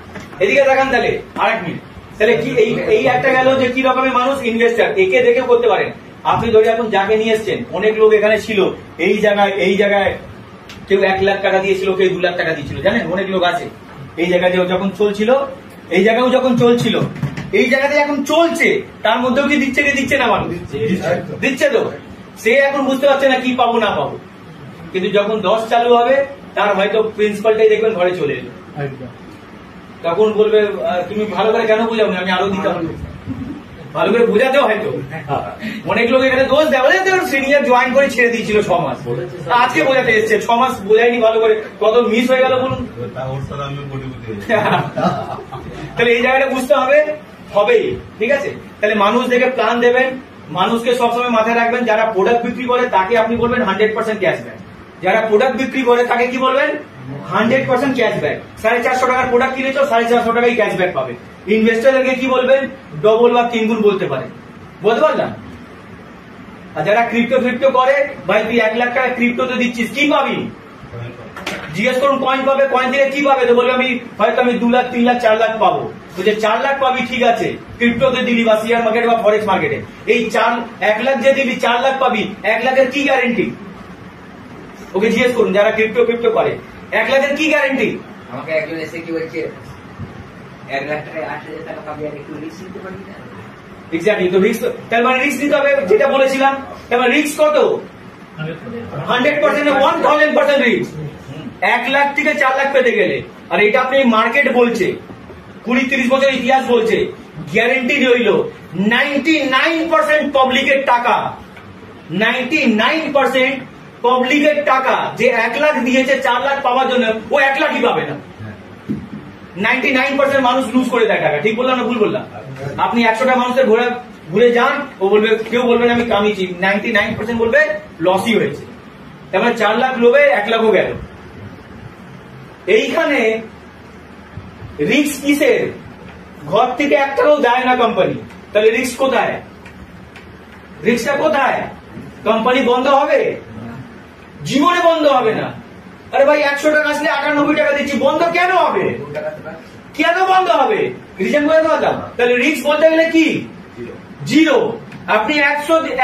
এদিকে দেখান তাহলে আরেক মিনিট। তাহলে কি এই একটা গেল যে কি রকমের মানুষ ইনভেস্টার, একে দেখে করতে পারেন। আপনি ধরে এখন যাকে নিয়ে এসছেন, অনেক লোক এখানে ছিল, এই জায়গায় কেউ 1 লাখ টাকা দিয়েছিল, কেউ 2 লাখ টাকা দিয়েছিল, জানেন অনেক লোক আছে। এই জায়গাতে যখন চলছিল, এই জায়গাও যখন চলছিল, এই জায়গাতে এখন চলছে, তার মধ্যেও কি দিচ্ছে কি দিচ্ছে না? মানুষ দিচ্ছে তো। সে এখন বুঝতে পারছে না কি পাবো না পাবো, কিন্তু যখন 10 চালু হবে, তার হয়তো প্রিন্সিপালটাই দেখবেন ঘরে চলে এলো। তখন বলবে তুমি ভালো করে কেন বোঝাও, আমি আরো দিতাম। ভালো করে বোঝাতেও হয়তো অনেক লোক এখানে দোষ দেয়, সিনিয়র জয়েন করে ছেড়ে দিয়েছিল 6 মাস, আজকে বোঝাতে এসছে 6 মাস বোঝায়নি ভালো করে, কত মিস হয়ে গেল বলুন। তাহলে এই জায়গাটা বুঝতে হবে, হবেই। ঠিক আছে, তাহলে মানুষ দেখে প্ল্যান দেবেন। মানুষকে সবসময় মাথায় রাখবেন, যারা প্রোডাক্ট বিক্রি করে তাকে আপনি বলবেন 100% ক্যাশব্যাক। যারা প্রোডাক্ট বিক্রি করে তাকে কি বলবেন? 100% ক্যাশব্যাক। 450 টাকার প্রোডাক্ট কিনেছো, 450 টাকাই ক্যাশব্যাক পাবে। ইনভেস্টরদেরকে কি বলবেন? ডবল বা 3 গুণ বলতে পারেন। বলতে পারলাম? আর যারা ক্রিপ্টো করে, ভাই তুই 1 লাখ টাকা ক্রিপ্টোতে দিচ্ছিস, কি পাবি? জিজ্ঞেস করুন কয়েন পাবে, কয়েন থেকে কি পাবে? তো বলবে আমি হয়তো 2 লাখ, 3 লাখ, 4 লাখ পাবো। তো যে 4 লাখ পাবি ঠিক আছে, ক্রিপ্টোতে দিলি বা শেয়ার মার্কেট বা ফরেক্স মার্কেটে, এই 1 লাখ যে দিলি 4 লাখ পাবি, 1 লাখের কি গ্যারেন্টি? ওকে জিজ্ঞেস করুন যারা ক্রিপ্টো করে, 1 লাখের কি গ্যারেন্টি? আমাকে একজন এসে কি বলছে 1 লাখ টাকায় 8,000 টাকা পাবি, আর একটু রিস্ক নিতে পারবি না? এক্স্যাক্টলি, তো রিস্ক, তার মানে রিস্ক নিতে হবে, যেটা বলেছিলাম। তার মানে রিস্ক কত? 100%, 1000% রিস্ক। 1 লাখ থেকে 4 লাখ পেতে গেলে, আর এটা আপনি মার্কেট বলছে, 20-30 বছর ইতিহাস বলছে, গ্যারেন্টি রইল 99% পাবলিকের টাকা, 99% পাবলিকের টাকা যে 1 লাখ দিয়েছে 4 লাখ পাওয়ার জন্য, ও 1 লাখই পাবে না। 99% মানুষ লুজ করে দেয় টাকা। ঠিক বললাম না ভুল বললাম? আপনি 100টা মানুষের ঘুরে যান, ও বলবে, কেউ বলবে না আমি কামিয়েছি, 99% বলবে লসই হয়েছে। তার মানে 4 লাখ লোভে 1 লাখও গেল। এইখানে রিস্ক কিসের? ঘর থেকে 1 টাকাও দেয় না কোম্পানি, তাহলে রিস্ক কোথায়? রিস্কটা কোথায়? কোম্পানি বন্ধ হবে? জীবনে বন্ধ হবে না। আরে ভাই 100 টাকা আসলে 98 টাকা দিচ্ছি, বন্ধ কেন হবে? কেন বন্ধ হবে? রিজন বলে দেওয়া। তাহলে রিস্ক বলতে গেলে কি? জিরো। আপনি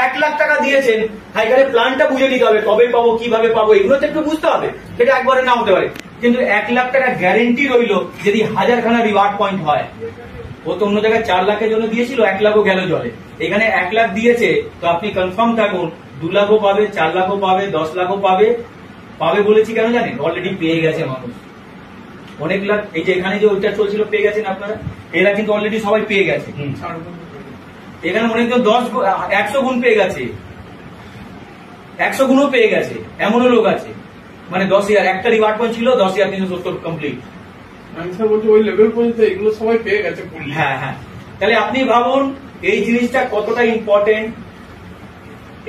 1 লাখ টাকা দিয়েছেন, এখানে প্ল্যানটা বুঝে নিতে হবে, কবে পাবো, কিভাবে পাবো, এগুলো তো একটু বুঝতে হবে। সেটা একবারে না হতে পারে, কিন্তু 1 লাখ টাকা গ্যারেন্টি রইলো যদি 1000খানা রিওয়ার্ড পয়েন্ট হয়। ও তো অন্য জায়গায় 4 লাখের জন্য দিয়েছিল, 1 লাখও গেল জলে। এখানে 1 লাখ দিয়েছে, তো আপনি কনফার্ম থাকুন 2 লাখও পাবে, 4 লাখও পাবে, 10 লাখও পাবে। পাবে বলেছি কেন জানেন? অলরেডি পেয়ে গেছে মানুষ অনেক লাখ। এই যে এখানে যে ওইটা চলছিল পেয়ে গেছেন আপনারা, এরা কিন্তু অলরেডি সবাই পেয়ে গেছে। এখানে অনেকজন 100 গুণ পেয়ে গেছে, 100 গুণও পেয়ে গেছে, এমনও লোক আছে। মানে 10,000 একটা রিওয়ার্ড পয়েন্ট ছিল, 10,370 কমপ্লিট। ওই লেভেল পর্যন্ত এগুলো সবাই পেয়ে গেছে। হ্যাঁ হ্যাঁ, তাহলে আপনি ভাবুন এই জিনিসটা কতটা ইম্পর্টেন্ট।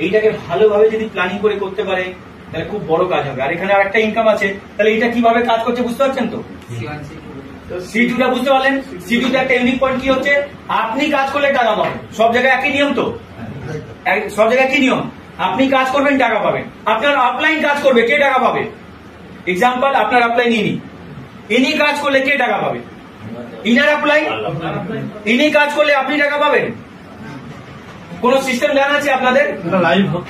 এইটাকে ভালোভাবে যদি প্ল্যানিং করে করতে পারে তাহলে খুব বড় কাজ হবে। আর এখানে আরেকটা ইনকাম আছে, তাহলে এটা কিভাবে কাজ করছে বুঝতে পারছেন তো? C2টা বুঝতে পারলেন? C2তে একটা ইউনিক পয়েন্ট কি হচ্ছে, আপনি কাজ করলে টাকা পাবেন। সব জায়গায় একই নিয়ম তো, সব জায়গায় কি নিয়ম? আপনি কাজ করবেন টাকা পাবেন। আপনার আপলাইন কাজ করবে, কে টাকা পাবে? এক্সাম্পল, আপনার আপলাইন ইনি কাজ করলে কে টাকা পাবে? Inner upline. ইনি কাজ করলে আপনি টাকা পাবেন। কোন সিস্টেম জানা আছে আপনাদের? লাইভ হোক,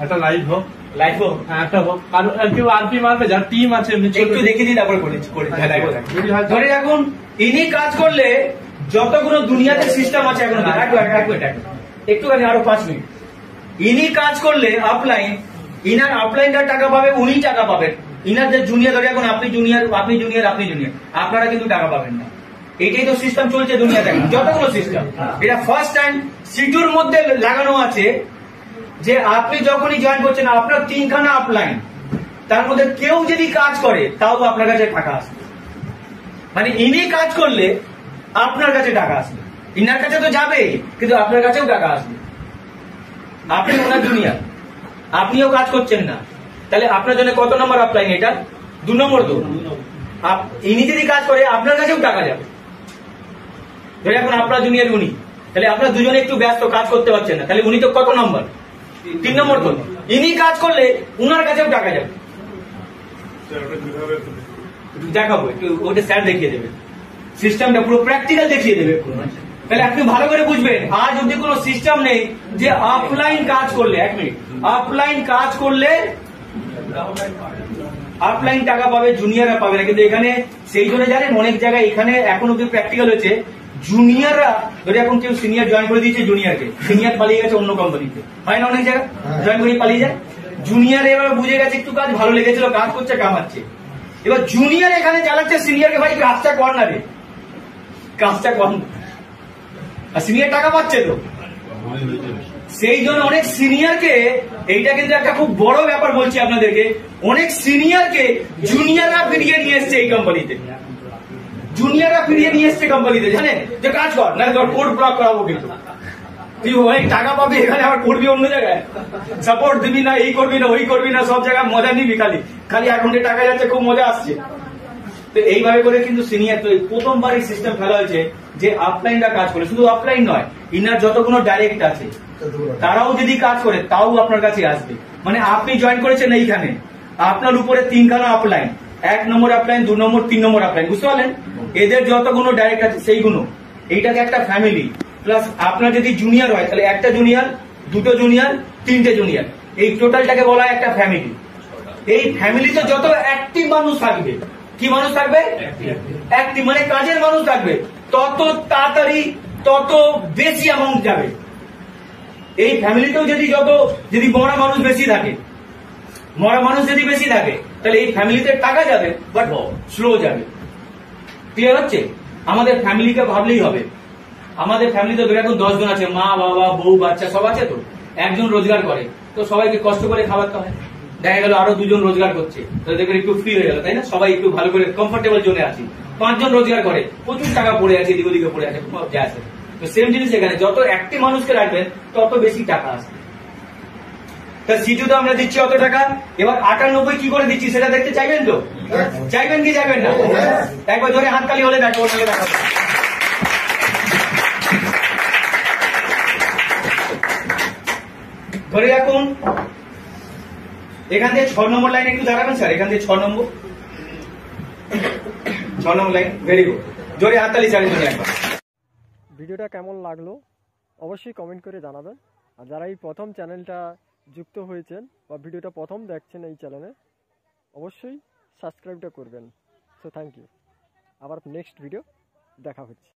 একটা লাইভ হোক, লাইভ হোক, একটা হোক, আর কেউ আরপি মারবে, যার টিম আছে একটু দেখে দিন, তারপরে ধরে রাখুন ইনি কাজ করলে যতগুলো দুনিয়াতে সিস্টেম আছে, এখন একটুখানি আরো 5 মিনিট, ইনি কাজ করলে আপলাইন, ইনার আপলাইনটা টাকা পাবে, উনি টাকা পাবেন। ইনার যে জুনিয়র, ধরে এখন আপনি জুনিয়র, আপনি জুনিয়র, আপনি জুনিয়র, আপনারা কিন্তু টাকা পাবেন না। এটাই তো সিস্টেম চলছে দুনিয়াতে, যতগুলো সিস্টেম। এটা ফার্স্ট টাইম C2র মধ্যে লাগানো আছে যে আপনি যখনই জয়েন করছেন আপনার 3খানা আপলাইন, তার মধ্যে কেউ যদি কাজ করে তাও তো আপনার কাছে টাকা আসবে। মানে ইনি কাজ করলে আপনার কাছে টাকা আসবে, ইনার কাছে তো যাবে, কিন্তু আপনার কাছেও টাকা আসবে। আপনি ওনার জুনিয়র, আপনিও কাজ করছেন না, তাহলে আপনার জন্য কত নম্বর আপলাইন? এটা 2 নম্বর। তো ইনি যদি কাজ করে আপনার কাছেও টাকা যাবে। ধরে এখন আপনার জুনিয়র উনি, তাহলে আপনার দুজনে একটু ব্যস্ত, কাজ করতে পারছেন না, তাহলে উনি তো কত নম্বর? 3 নম্বর। তো ইনি কাজ করলে উনার কাছেও টাকা যাবে। দেখাবো একটু, ওটা স্যার দেখিয়ে দেবে, সিস্টেমটা পুরো প্র্যাকটিক্যাল দেখিয়ে দেবে। তাহলে আপনি ভালো করে বুঝবেন, আজ অব্দি কোনো সিস্টেম নেই যে অফলাইন কাজ করলে, 1 মিনিট, অফলাইন কাজ করলে অফলাইন টাকা পাবে, জুনিয়ররা পাবে না। কিন্তু এখানে সেই জন্য জানেন অনেক জায়গায় এখানে এখন অব্দি প্র্যাকটিক্যাল হয়েছে, জুনিয়ররা ধরে এখন কেউ সিনিয়র জয়েন করে দিয়েছে জুনিয়রকে, সিনিয়র পালিয়ে গেছে অন্য কোম্পানিতে, হয় না অনেক জায়গায় জয়েন করে পালিয়ে যায়। জুনিয়র এবার বুঝে গেছে একটু কাজ ভালো লেগেছিল, কাজ করছে, কামাচ্ছে। এবার জুনিয়র এখানে চালাচ্ছে সিনিয়রকে, ভাই কাজটা কর না রে, কাজটা কর না, আর সিনিয়র টাকা পাচ্ছে তো। সেই জন্য অনেক সিনিয়রকে, এইটা কিন্তু একটা খুব বড় ব্যাপার বলছি আপনাদেরকে, অনেক সিনিয়রকে জুনিয়ররা ফিরিয়ে নিয়ে এসছে এই কোম্পানিতে, জুনিয়ররা ফিরিয়ে নিয়ে এসছে কোম্পানিতে, জানেন যে কাজ কর, না তোর কোড ব্লক করাবো, কিন্তু তুই অনেক টাকা পাবি, এখানে আবার করবি অন্য জায়গায়, সাপোর্ট দিবি না, এই করবি না, ওই করবি না, সব জায়গায় মজা নিবি, খালি অ্যাকাউন্টে টাকা যাচ্ছে, খুব মজা আসছে। তো এইভাবে করে কিন্তু সিনিয়র, তো প্রথমবার এই সিস্টেম ফেলা হয়েছে যে আপলাইনরা কাজ করে, শুধু আপলাইন নয়, ইনার যতগুলো ডাইরেক্ট আছে তারাও যদি কাজ করে তাও আপনার কাছে আসবে। মানে আপনি জয়েন করেছেন এইখানে, আপনার উপরে 3খানা আপলাইন, 1 নম্বর আপলাইন, 2 নম্বর, 3 নম্বর আপলাইন, বুঝতে পারলেন? এদের যতগুলো ডাইরেক্ট আছে সেইগুলো, এইটাকে একটা ফ্যামিলি। প্লাস আপনার যদি জুনিয়র হয় তাহলে 1টা জুনিয়র, 2টো জুনিয়র, 3টে জুনিয়র, এই টোটালটাকে বলা হয় একটা ফ্যামিলি। এই ফ্যামিলিতে যত অ্যাক্টিভ মানুষ থাকবে, কি মানুষ থাকবে? অ্যাক্টিভ মানে কাজের মানুষ থাকবে, তত তাড়াতাড়ি তত বেশি অ্যামাউন্ট যাবে। এই ফ্যামিলিতেও যদি মরা মানুষ বেশি থাকে, মরা মানুষ যদি বেশি থাকে তাহলে এই ফ্যামিলিতে টাকা যাবে, বাট স্লো যাবে। ক্লিয়ার হচ্ছে? আমাদের ফ্যামিলিকে ভাবলেই হবে, আমাদের ফ্যামিলিতে ধরে এখন 10 জন আছে, মা বাবা বউ বাচ্চা সব আছে, তো একজন রোজগার করে, তো সবাইকে কষ্ট করে খাওয়াতে হয়। দেখা গেল আরো 2 জন রোজগার করছে, তো দেখবেন একটু ফ্রি হয়ে গেল, তাই না? সবাই একটু ভালো করে কমফোর্টেবল জোনে আছি। 5 জন রোজগার করে, প্রচুর টাকা পড়ে আছে, এদিক ওদিকে পড়ে আছে, যা আছে। তো সেম জিনিস এখানে, যত অ্যাক্টিভ মানুষকে রাখবেন তত বেশি টাকা আসবে। তা C2তে আমরা দিচ্ছি অত টাকা, এবার 98 কি করে দিচ্ছি সেটা দেখতে চাইবেন তো? চাইবেন কি চাইবেন না? একবার ধরে হাততালি হলে দেখো, ওটাকে দেখাবো। ধরে রাখুন এখান থেকে 6 নম্বর লাইন একটু দাঁড়াবেন স্যার, এখান থেকে 6 নম্বর লাইন, ভেরি গুড, জোরে হাততালি চালিয়ে দিন একবার। ভিডিওটা কেমন লাগলো অবশ্যই কমেন্ট করে জানাবেন। আর যারা এই প্রথম চ্যানেলটা যুক্ত হয়েছেন বা ভিডিওটা প্রথম দেখছেন এই চ্যানেলে, অবশ্যই সাবস্ক্রাইবটা করবেন। সো থ্যাংক ইউ, আবার নেক্সট ভিডিও দেখা হচ্ছে।